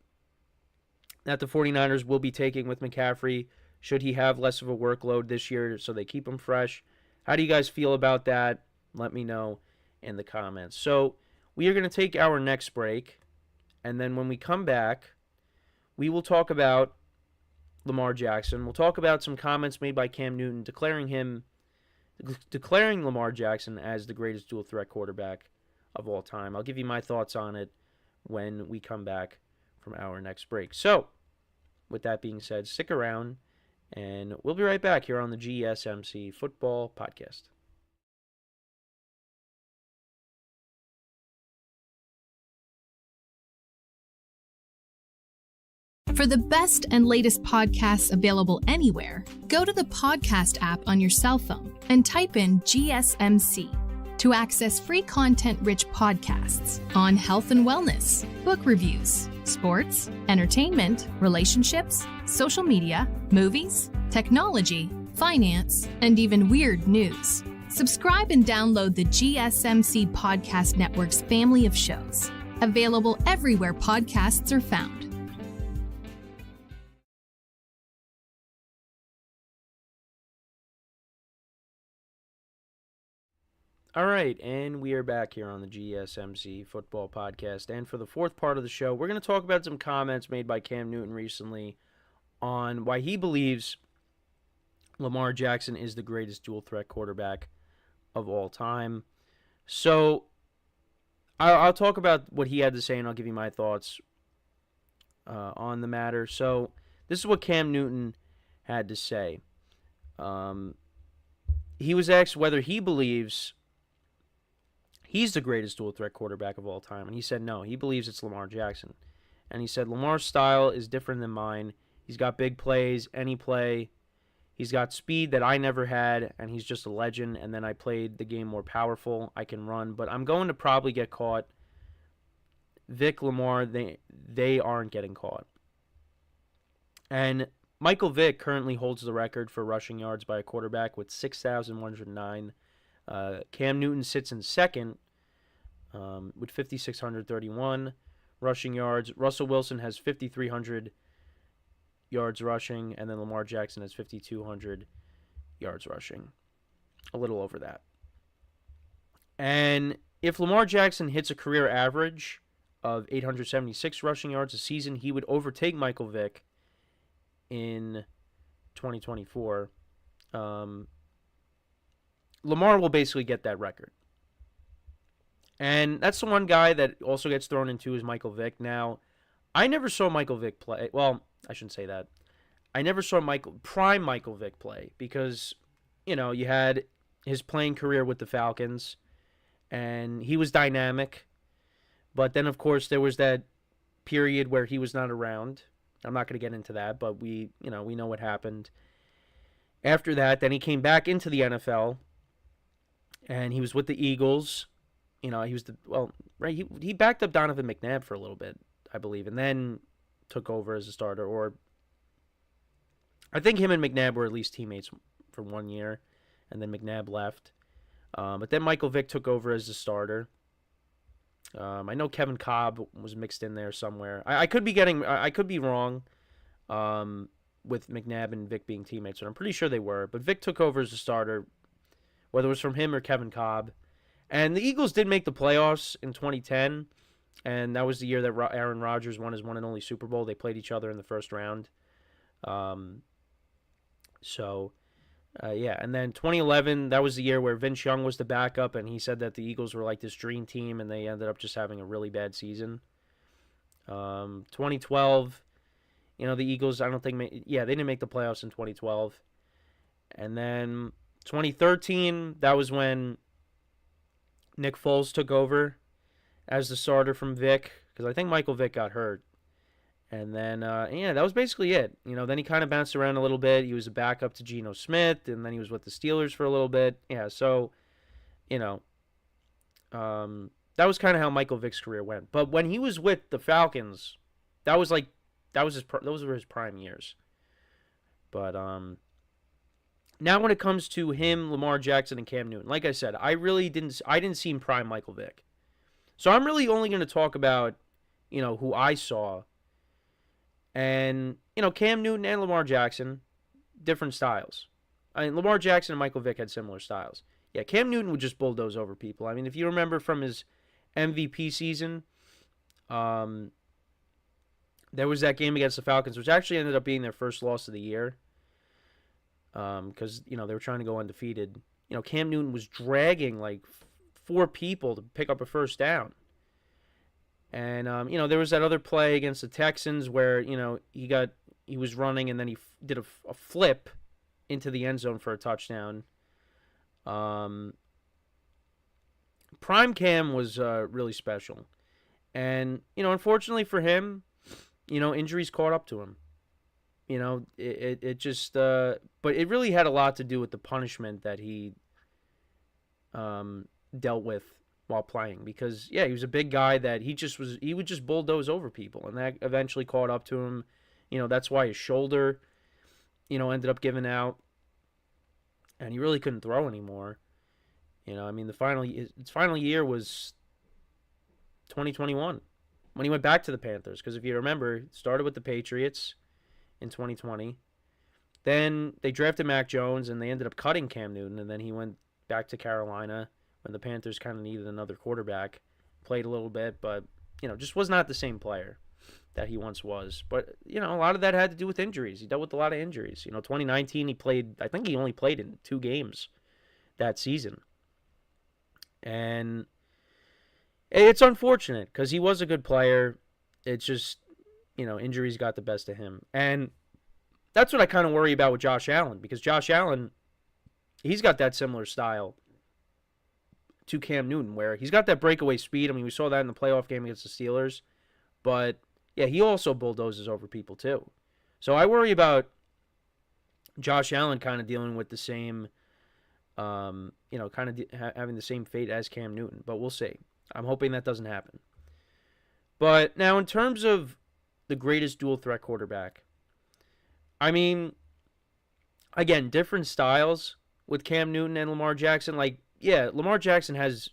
that the 49ers will be taking with McCaffrey? Should he have less of a workload this year so they keep him fresh? How do you guys feel about that? Let me know in the comments. So we are going to take our next break, and then when we come back, we will talk about Lamar Jackson. We'll talk about some comments made by Cam Newton declaring Lamar Jackson as the greatest dual threat quarterback of all time. I'll give you my thoughts on it when we come back from our next break. So, with that being said, stick around, and we'll be right back here on the GSMC Football Podcast. For the best and latest podcasts available anywhere, go to the podcast app on your cell phone and type in GSMC to access free content-rich podcasts on health and wellness, book reviews, sports, entertainment, relationships, social media, movies, technology, finance, and even weird news. Subscribe and download the GSMC Podcast Network's family of shows, available everywhere podcasts are found. All right, and we are back here on the GSMC Football Podcast. And for the fourth part of the show, we're going to talk about some comments made by Cam Newton recently on why he believes Lamar Jackson is the greatest dual-threat quarterback of all time. So I'll talk about what he had to say, and I'll give you my thoughts on the matter. So this is what Cam Newton had to say. He was asked whether he believes he's the greatest dual-threat quarterback of all time. And he said no. He believes it's Lamar Jackson. And he said, Lamar's style is different than mine. He's got big plays, any play. He's got speed that I never had, and he's just a legend. And then I played the game more powerful. I can run, but I'm going to probably get caught. Vic, Lamar, they aren't getting caught. And Michael Vick currently holds the record for rushing yards by a quarterback with 6,109. Cam Newton sits in second with 5,631 rushing yards. Russell Wilson has 5,300 yards rushing, and then Lamar Jackson has 5,200 yards rushing. A little over that. And if Lamar Jackson hits a career average of 876 rushing yards a season, he would overtake Michael Vick in 2024. Lamar will basically get that record. And that's the one guy that also gets thrown into is Michael Vick. Now, I never saw Michael Vick play. Well, I shouldn't say that. I never saw prime Michael Vick play because, you know, you had his playing career with the Falcons, and he was dynamic. But then, of course, there was that period where he was not around. I'm not going to get into that, but we know what happened. After that, then he came back into the NFL, and he was with the Eagles. You know, he backed up Donovan McNabb for a little bit, I believe, and then took over as a starter. Or I think him and McNabb were at least teammates for 1 year, and then McNabb left. But then Michael Vick took over as the starter. I know Kevin Cobb was mixed in there somewhere. I could be wrong with McNabb and Vick being teammates, but I'm pretty sure they were. But Vick took over as a starter, whether it was from him or Kevin Cobb. And the Eagles did make the playoffs in 2010, and that was the year that Aaron Rodgers won his one and only Super Bowl. They played each other in the first round. Yeah, and then 2011, that was the year where Vince Young was the backup, and he said that the Eagles were like this dream team, and they ended up just having a really bad season. 2012, you know, the Eagles, I don't think, they didn't make the playoffs in 2012. And then 2013, that was when Nick Foles took over as the starter from Vick, because I think Michael Vick got hurt. And then, that was basically it. You know, then he kind of bounced around a little bit. He was a backup to Geno Smith, and then he was with the Steelers for a little bit. Yeah, so, you know, that was kind of how Michael Vick's career went. But when he was with the Falcons, those were his prime years. But now when it comes to him, Lamar Jackson, and Cam Newton, like I said, I didn't see him prime Michael Vick. So I'm really only going to talk about, you know, who I saw. And, you know, Cam Newton and Lamar Jackson, different styles. I mean, Lamar Jackson and Michael Vick had similar styles. Yeah, Cam Newton would just bulldoze over people. I mean, if you remember from his MVP season, there was that game against the Falcons, which actually ended up being their first loss of the year. Because, you know, they were trying to go undefeated. You know, Cam Newton was dragging like 4 people to pick up a first down. And there was that other play against the Texans where he was running and then he did a flip into the end zone for a touchdown. Prime Cam was really special. And, unfortunately for him, injuries caught up to him. It just, but it really had a lot to do with the punishment that he dealt with while playing. Because, he was a big guy that he would just bulldoze over people. And that eventually caught up to him. That's why his shoulder, ended up giving out. And he really couldn't throw anymore. His final year was 2021 when he went back to the Panthers. Because if you remember, it started with the Patriots in 2020. Then they drafted Mac Jones, and they ended up cutting Cam Newton. And then he went back to Carolina when the Panthers kind of needed another quarterback. Played a little bit, but, just was not the same player that he once was. But, a lot of that had to do with injuries. He dealt with a lot of injuries. 2019 I think he only played in 2 games that season. And it's unfortunate because he was a good player. It's just, injuries got the best of him. And that's what I kind of worry about with Josh Allen, because Josh Allen, he's got that similar style to Cam Newton, where he's got that breakaway speed. I mean, we saw that in the playoff game against the Steelers. But, he also bulldozes over people too. So I worry about Josh Allen kind of dealing with the same, having the same fate as Cam Newton. But we'll see. I'm hoping that doesn't happen. But now in terms of the greatest dual threat quarterback, I mean, again, different styles with Cam Newton and Lamar Jackson. Lamar Jackson has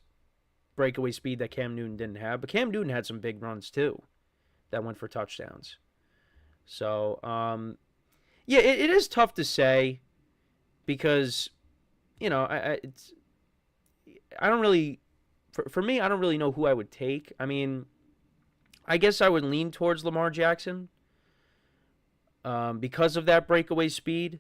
breakaway speed that Cam Newton didn't have, but Cam Newton had some big runs too that went for touchdowns. So, it is tough to say because, I don't really, for me, I don't really know who I would take. I mean, I guess I would lean towards Lamar Jackson because of that breakaway speed.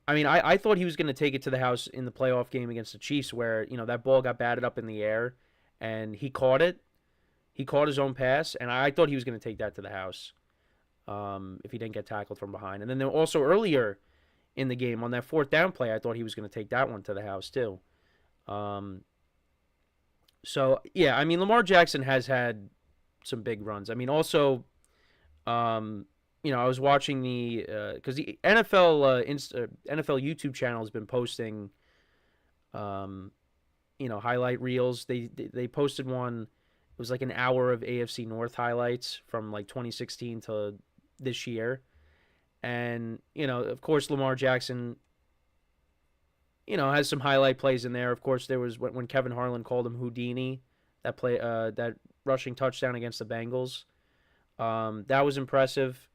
I mean, I thought he was going to take it to the house in the playoff game against the Chiefs where, that ball got batted up in the air and he caught it. He caught his own pass, and I thought he was going to take that to the house if he didn't get tackled from behind. And then also earlier in the game on that 4th down play, I thought he was going to take that one to the house too. Lamar Jackson has had some big runs. I mean, also, I was watching because the NFL YouTube channel has been posting, highlight reels. They posted one. It was like an hour of AFC North highlights from 2016 to this year. And, of course, Lamar Jackson, has some highlight plays in there. Of course, there was when Kevin Harlan called him Houdini, that play, that rushing touchdown against the Bengals. That was impressive.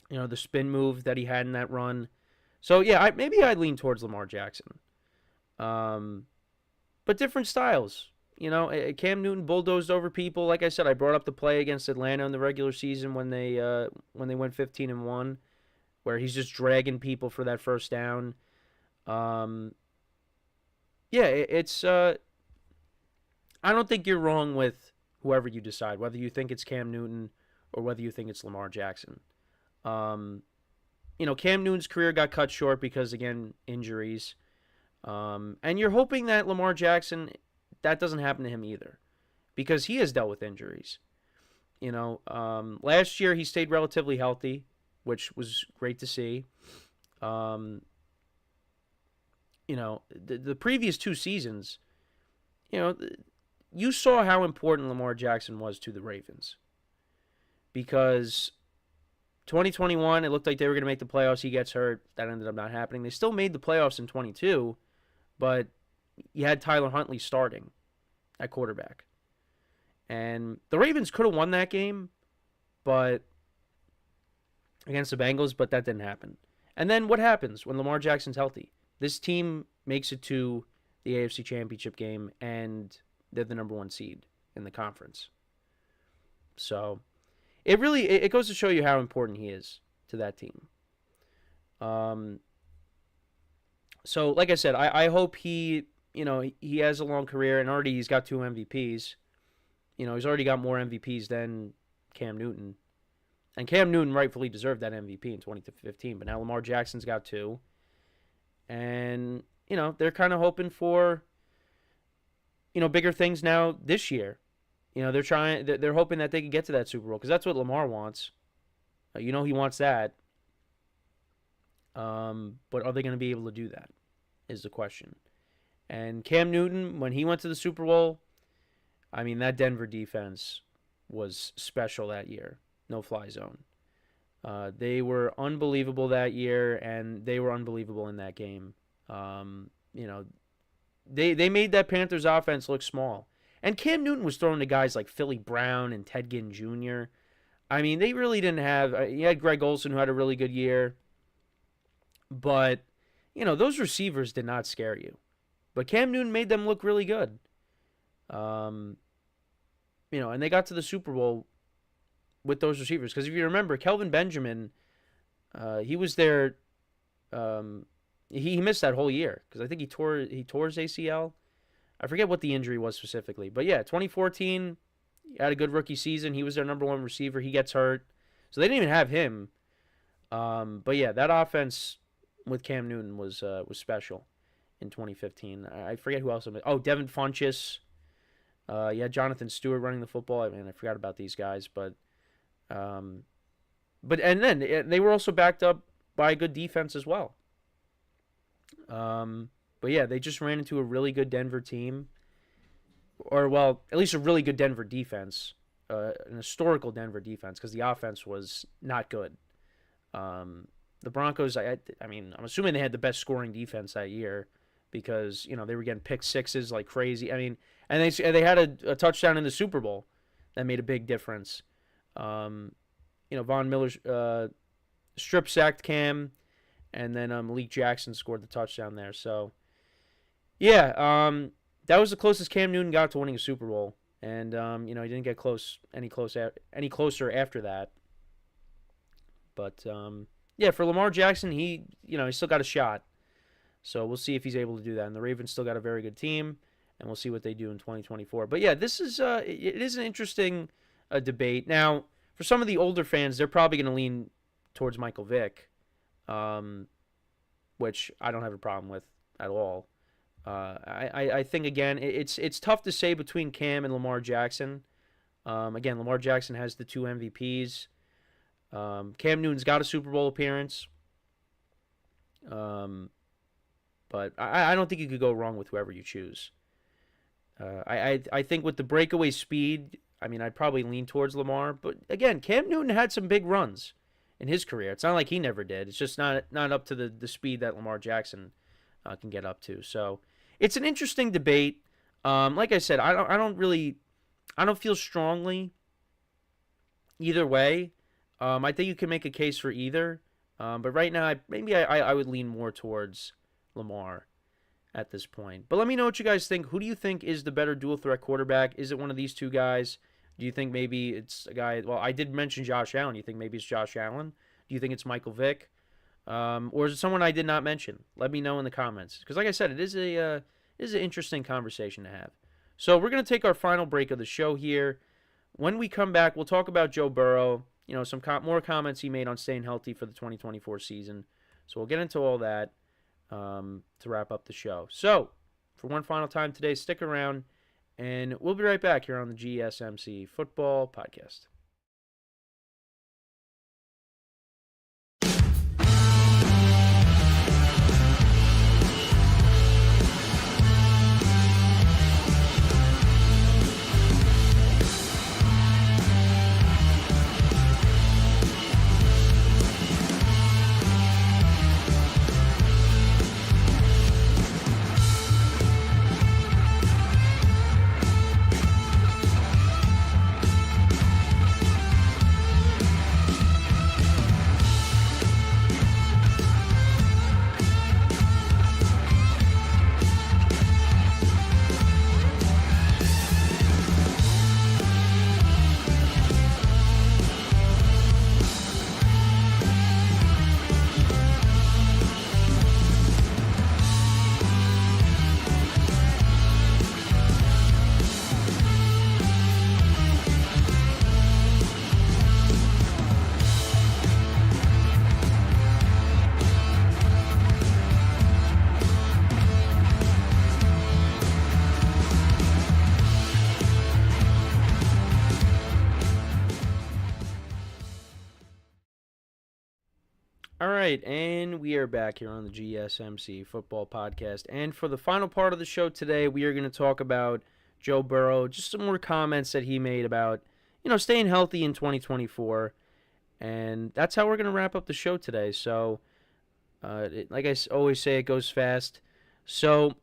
The spin move that he had in that run. So, maybe I'd lean towards Lamar Jackson. But different styles. Cam Newton bulldozed over people. Like I said, I brought up the play against Atlanta in the regular season when they went 15-1, where he's just dragging people for that first down. It's I don't think you're wrong with whoever you decide, whether you think it's Cam Newton or whether you think it's Lamar Jackson. Cam Newton's career got cut short because, again, injuries. And you're hoping that Lamar Jackson, that doesn't happen to him either, because he has dealt with injuries. Last year he stayed relatively healthy, which was great to see. The previous 2 seasons, you saw how important Lamar Jackson was to the Ravens, because 2021, it looked like they were going to make the playoffs. He gets hurt. That ended up not happening. They still made the playoffs in 22, but you had Tyler Huntley starting at quarterback. And the Ravens could have won that game but against the Bengals, but that didn't happen. And then what happens when Lamar Jackson's healthy? This team makes it to the AFC Championship game, and they're the number 1 seed in the conference. So it goes to show you how important he is to that team. So like I said, I hope he has a long career, and already he's got 2 MVPs. he's already got more MVPs than Cam Newton. And Cam Newton rightfully deserved that MVP in 2015, but now Lamar Jackson's got 2. And, they're kind of hoping for, bigger things now this year. They're hoping that they can get to that Super Bowl because that's what Lamar wants. He wants that. But are they going to be able to do that is the question. And Cam Newton, when he went to the Super Bowl, that Denver defense was special that year. No-fly zone. They were unbelievable that year, and they were unbelievable in that game. They made that Panthers offense look small. And Cam Newton was throwing to guys like Philly Brown and Ted Ginn Jr. They really didn't have... you had Greg Olsen, who had a really good year. But, those receivers did not scare you. But Cam Newton made them look really good. And they got to the Super Bowl with those receivers. Because if you remember, Kelvin Benjamin, he was there... he missed that whole year. Because I think he tore his ACL. I forget what the injury was specifically. But yeah, 2014, he had a good rookie season. He was their number 1 receiver. He gets hurt. So they didn't even have him. But yeah, that offense with Cam Newton was special in 2015. I forget who else. Devin Funchess. Jonathan Stewart running the football. I forgot about these guys. But and then they were also backed up by a good defense as well. But yeah, they just ran into a really good Denver team. Or, well, at least a really good Denver defense. An historical Denver defense, because the offense was not good. The Broncos, I'm assuming they had the best scoring defense that year because, they were getting pick sixes like crazy. And they had a touchdown in the Super Bowl that made a big difference. Von Miller strip sacked Cam, and then Malik Jackson scored the touchdown there. So, yeah, that was the closest Cam Newton got to winning a Super Bowl. And, he didn't get any closer after that. But, yeah, for Lamar Jackson, he still got a shot. So we'll see if he's able to do that. And the Ravens still got a very good team, and we'll see what they do in 2024. But, yeah, this is it is an interesting debate. Now, for some of the older fans, they're probably going to lean towards Michael Vick, which I don't have a problem with at all. I think, again, it's tough to say between Cam and Lamar Jackson. Again, Lamar Jackson has the 2 MVPs. Cam Newton's got a Super Bowl appearance. But I don't think you could go wrong with whoever you choose. I think with the breakaway speed, I'd probably lean towards Lamar. But, again, Cam Newton had some big runs in his career. It's not like he never did. It's just not up to the speed that Lamar Jackson can get up to. So it's an interesting debate. Like I said, I don't feel strongly either way. I think you can make a case for either. But right now, I would lean more towards Lamar at this point. But let me know what you guys think. Who do you think is the better dual threat quarterback? Is it one of these two guys? Do you think maybe it's a guy? Well, I did mention Josh Allen. Do you think maybe it's Josh Allen? Do you think it's Michael Vick? Or is it someone I did not mention? Let me know in the comments. Because like I said, it is an interesting conversation to have. So we're going to take our final break of the show here. When we come back, we'll talk about Joe Burrow. Some more comments he made on staying healthy for the 2024 season. So we'll get into all that to wrap up the show. So for one final time today, stick around, and we'll be right back here on the GSMC Football Podcast. All right, and we are back here on the GSMC Football Podcast. And for the final part of the show today, we are going to talk about Joe Burrow, just some more comments that he made about, staying healthy in 2024. And that's how we're going to wrap up the show today. So, like I always say, it goes fast. So,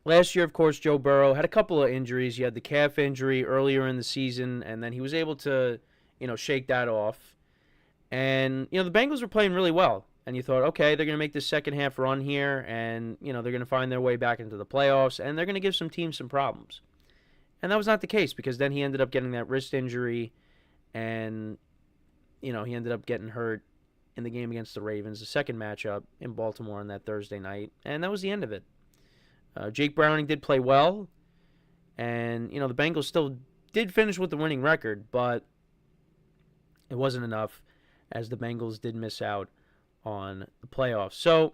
last year, of course, Joe Burrow had a couple of injuries. He had the calf injury earlier in the season, and then he was able to, shake that off. And, the Bengals were playing really well. And you thought, okay, they're going to make this second half run here, and, they're going to find their way back into the playoffs, and they're going to give some teams some problems. And that was not the case, because then he ended up getting that wrist injury, and, he ended up getting hurt in the game against the Ravens, the second matchup in Baltimore on that Thursday night, and that was the end of it. Jake Browning did play well, and, the Bengals still did finish with the winning record, but it wasn't enough, as the Bengals did miss out on the playoffs. So,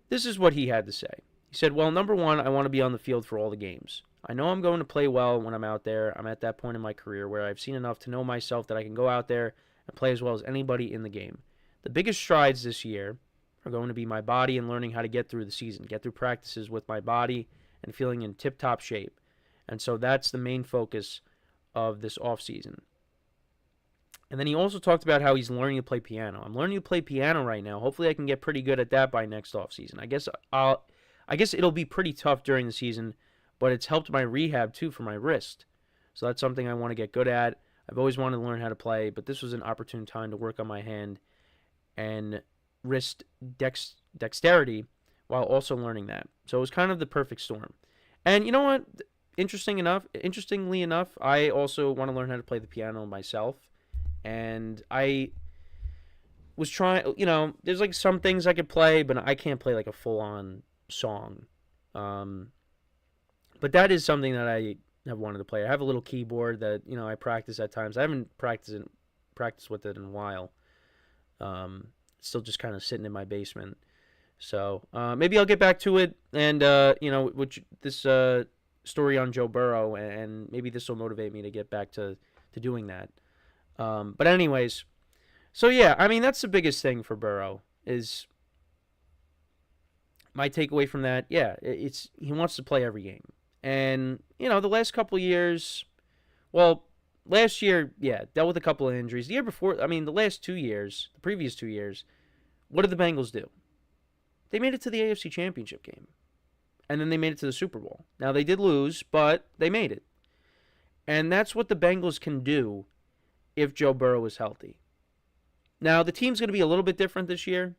this is what he had to say. He said, well, number one, I want to be on the field for all the games. I know I'm going to play well when I'm out there. I'm at that point in my career where I've seen enough to know myself that I can go out there and play as well as anybody in the game. The biggest strides this year are going to be my body and learning how to get through the season, get through practices with my body and feeling in tip-top shape. And so that's the main focus of this offseason. And then he also talked about how he's learning to play piano. I'm learning to play piano right now. Hopefully I can get pretty good at that by next offseason. I guess it'll be pretty tough during the season, but it's helped my rehab too for my wrist. So that's something I want to get good at. I've always wanted to learn how to play, but this was an opportune time to work on my hand and wrist dexterity while also learning that. So it was kind of the perfect storm. And you know what? Interestingly enough, I also want to learn how to play the piano myself. And I was trying, there's like some things I could play, but I can't play like a full-on song. But that is something that I have wanted to play. I have a little keyboard that, I practice at times. I haven't practiced with it in a while. Still just kind of sitting in my basement. So maybe I'll get back to it. And, this story on Joe Burrow, and maybe this will motivate me to get back to doing that. But anyways, so yeah, that's the biggest thing for Burrow is my takeaway from that. Yeah, it's he wants to play every game. And, the last couple of years, well, last year, yeah, dealt with a couple of injuries. The year before, the last 2 years, the previous 2 years, what did the Bengals do? They made it to the AFC Championship game. And then they made it to the Super Bowl. Now, they did lose, but they made it. And that's what the Bengals can do if Joe Burrow is healthy. Now, the team's going to be a little bit different this year.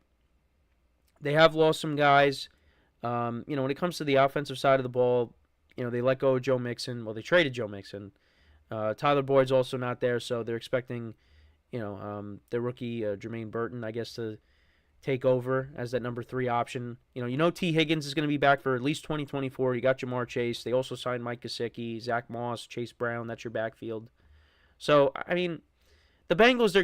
They have lost some guys. When it comes to the offensive side of the ball, they let go of Joe Mixon. Well, they traded Joe Mixon. Tyler Boyd's also not there, so they're expecting, their rookie, Jermaine Burton, I guess, to take over as that number 3 option. T. Higgins is going to be back for at least 2024. You got Jamar Chase. They also signed Mike Gesicki, Zach Moss, Chase Brown. That's your backfield. So, the Bengals,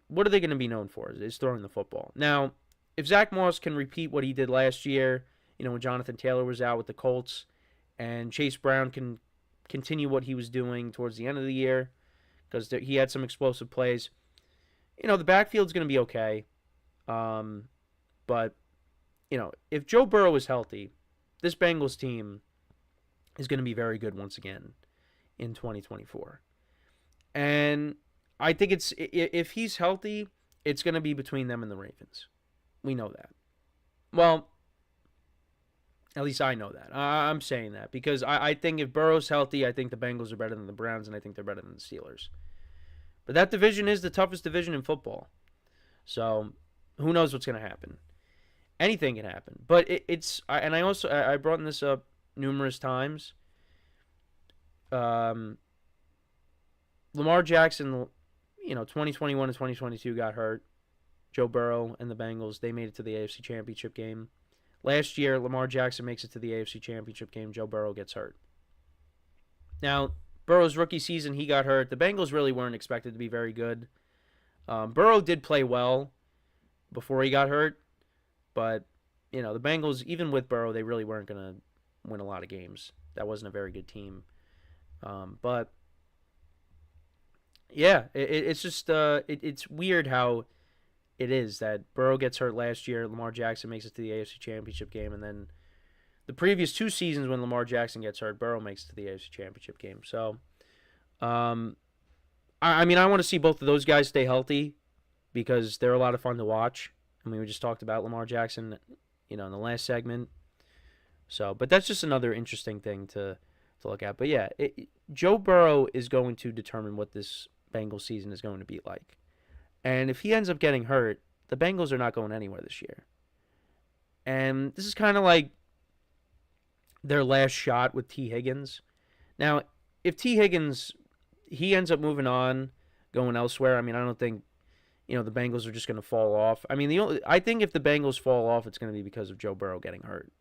what are they going to be known for? Is throwing the football. Now, if Zach Moss can repeat what he did last year, when Jonathan Taylor was out with the Colts, and Chase Brown can continue what he was doing towards the end of the year, because he had some explosive plays, the backfield's going to be okay. But, if Joe Burrow is healthy, this Bengals team is going to be very good once again in 2024. And I think if he's healthy, it's going to be between them and the Ravens. We know that. Well, at least I know that. I'm saying that because I think if Burrow's healthy, I think the Bengals are better than the Browns, and I think they're better than the Steelers. But that division is the toughest division in football. So who knows what's going to happen? Anything can happen. But I brought this up numerous times. Lamar Jackson, 2021 and 2022 got hurt. Joe Burrow and the Bengals, they made it to the AFC Championship game. Last year, Lamar Jackson makes it to the AFC Championship game. Joe Burrow gets hurt. Now, Burrow's rookie season, he got hurt. The Bengals really weren't expected to be very good. Burrow did play well before he got hurt. But, the Bengals, even with Burrow, they really weren't going to win a lot of games. That wasn't a very good team. But yeah, it's just it's weird how it is that Burrow gets hurt last year, Lamar Jackson makes it to the AFC Championship game, and then the previous 2 seasons when Lamar Jackson gets hurt, Burrow makes it to the AFC Championship game. So, I mean, I want to see both of those guys stay healthy because they're a lot of fun to watch. I mean, we just talked about Lamar Jackson, in the last segment. So, but that's just another interesting thing to look at. But yeah, Joe Burrow is going to determine what this Bengals season is going to be like. And if he ends up getting hurt, the Bengals are not going anywhere this year. And this is kind of like their last shot with T. Higgins. Now, if T. Higgins, he ends up moving on, going elsewhere, I mean, I don't think, the Bengals are just going to fall off. I mean, I think if the Bengals fall off, it's going to be because of Joe Burrow getting hurt.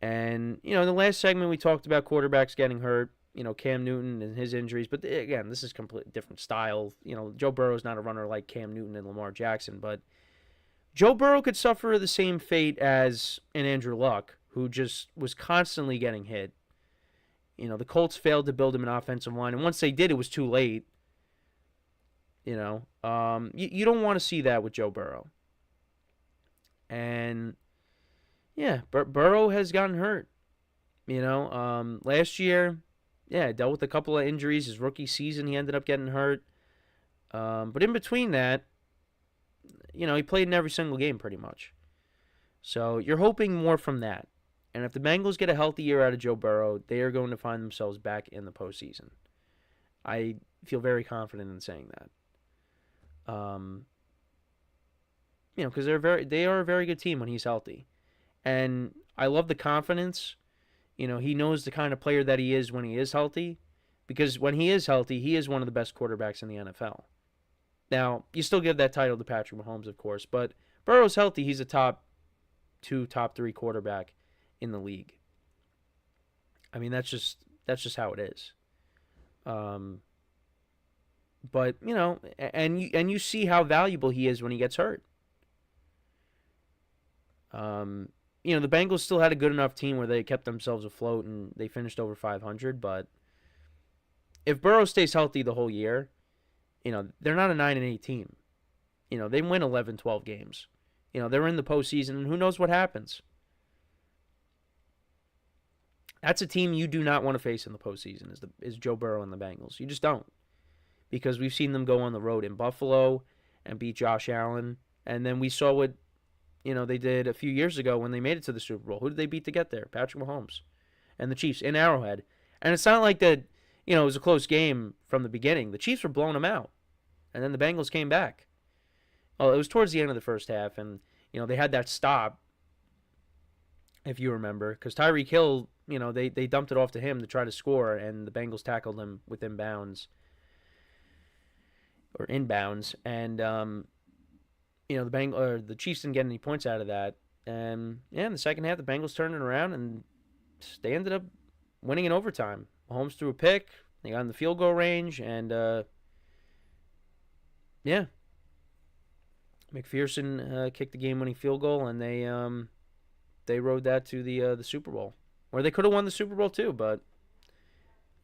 And, in the last segment we talked about quarterbacks getting hurt, Cam Newton and his injuries. But, again, this is completely different style. Joe Burrow is not a runner like Cam Newton and Lamar Jackson. But Joe Burrow could suffer the same fate as an Andrew Luck, who just was constantly getting hit. The Colts failed to build him an offensive line. And once they did, it was too late. You don't want to see that with Joe Burrow. And, yeah, Burrow has gotten hurt. Last year, dealt with a couple of injuries. His rookie season, he ended up getting hurt. But in between that, he played in every single game pretty much. So you're hoping more from that. And if the Bengals get a healthy year out of Joe Burrow, they are going to find themselves back in the postseason. I feel very confident in saying that. Because they are a very good team when he's healthy. And I love the confidence. He knows the kind of player that he is when he is healthy. Because when he is healthy, he is one of the best quarterbacks in the NFL. Now, you still give that title to Patrick Mahomes, of course. But Burrow's healthy. He's a top 2, top 3 quarterback in the league. I mean, that's just how it is. But, and you see how valuable he is when he gets hurt. The Bengals still had a good enough team where they kept themselves afloat and they finished over 500. But if Burrow stays healthy the whole year, they're not a 9-8 team. They win 11, 12 games. They're in the postseason, and who knows what happens. That's a team you do not want to face in the postseason, is Joe Burrow and the Bengals. You just don't. Because we've seen them go on the road in Buffalo and beat Josh Allen. And then we saw what, they did a few years ago when they made it to the Super Bowl. Who did they beat to get there? Patrick Mahomes and the Chiefs in Arrowhead. And it's not like that, it was a close game from the beginning. The Chiefs were blowing them out. And then the Bengals came back. Well, it was towards the end of the first half. And, they had that stop, if you remember. Because Tyreek Hill, they dumped it off to him to try to score. And the Bengals tackled him within bounds. Or inbounds, and the Chiefs didn't get any points out of that. And in the second half, the Bengals turned it around, and they ended up winning in overtime. Mahomes threw a pick, they got in the field goal range, and McPherson kicked the game-winning field goal, and they rode that to the Super Bowl, where they could have won the Super Bowl too, but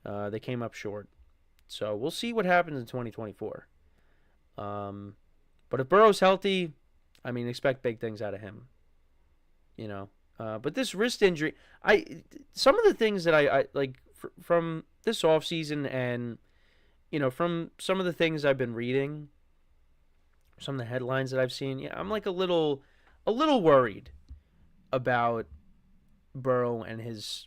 they came up short. So we'll see what happens in 2024. But if Burrow's healthy, I mean, expect big things out of him. But this wrist injury, some of the things that I like from this offseason and, from some of the things I've been reading, some of the headlines that I've seen, I'm like a little worried about Burrow and his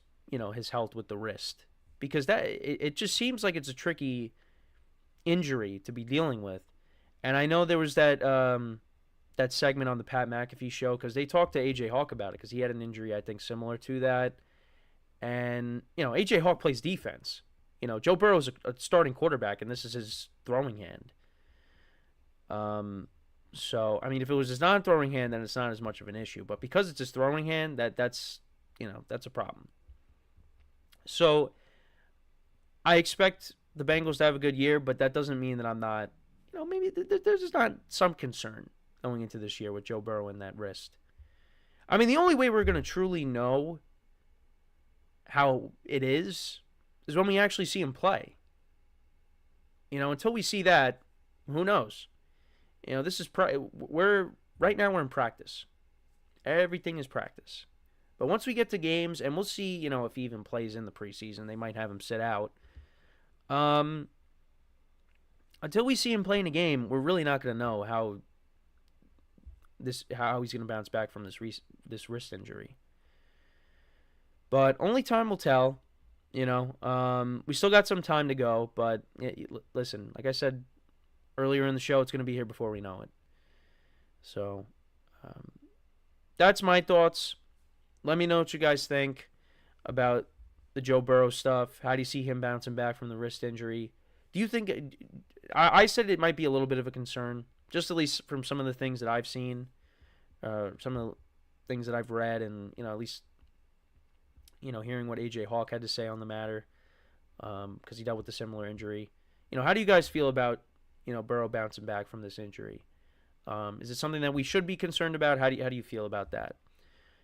health with the wrist. Because it just seems like it's a tricky injury to be dealing with. And I know there was that segment on the Pat McAfee show because they talked to A.J. Hawk about it because he had an injury, I think, similar to that. And, A.J. Hawk plays defense. Joe Burrow's a starting quarterback, and this is his throwing hand. So, I mean, if it was his non-throwing hand, then it's not as much of an issue. But because it's his throwing hand, that's a problem. So I expect the Bengals to have a good year, but that doesn't mean that I'm not, maybe there's just not some concern going into this year with Joe Burrow and that wrist. I mean, the only way we're going to truly know how it is when we actually see him play. Until we see that, who knows? this is we're in practice. Everything is practice. But once we get to games, and we'll see, if he even plays in the preseason, they might have him sit out. Until we see him playing a game, we're really not going to know how he's going to bounce back from this wrist injury. But only time will tell. We still got some time to go, but listen, like I said earlier in the show, it's going to be here before we know it. So that's my thoughts. Let me know what you guys think about the Joe Burrow stuff. How do you see him bouncing back from the wrist injury? Do you think... I said it might be a little bit of a concern, just at least from some of the things that I've seen, some of the things that I've read, and, at least, hearing what A.J. Hawk had to say on the matter, because he dealt with a similar injury. How do you guys feel about, Burrow bouncing back from this injury? Is it something that we should be concerned about? How do you feel about that?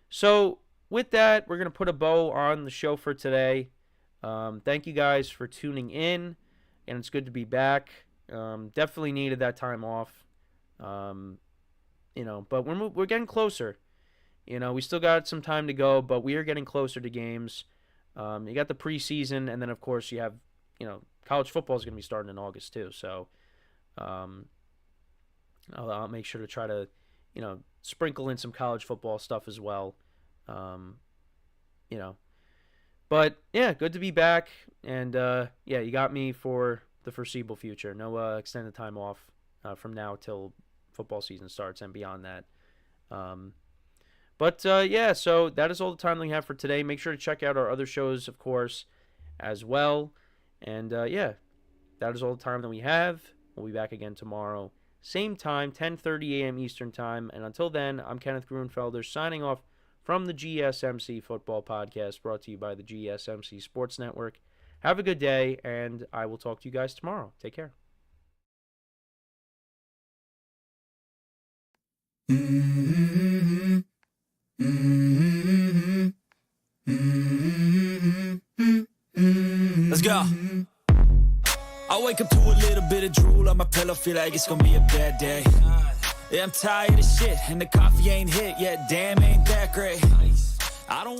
So, with that, we're going to put a bow on the show for today. Thank you guys for tuning in, and it's good to be back. Definitely needed that time off. But we're getting closer. We still got some time to go, but we are getting closer to games. You got the preseason, and then, of course, you have, college football is going to be starting in August, too. So, I'll make sure to try to, sprinkle in some college football stuff as well. But, yeah, good to be back. And, you got me for the foreseeable future. No extended time off from now till football season starts and beyond that. So that is all the time that we have for today. Make sure to check out our other shows, of course, as well. And, that is all the time that we have. We'll be back again tomorrow. Same time, 10:30 a.m. Eastern Time. And until then, I'm Kenneth Grunfelder signing off from the GSMC Football Podcast, brought to you by the GSMC Sports Network. Have a good day, and I will talk to you guys tomorrow. Take care. Let's go. I wake up to a little bit of drool on my pillow, feel like it's gonna be a bad day. Yeah, I'm tired of shit, and the coffee ain't hit yet, damn, ain't that great. I don't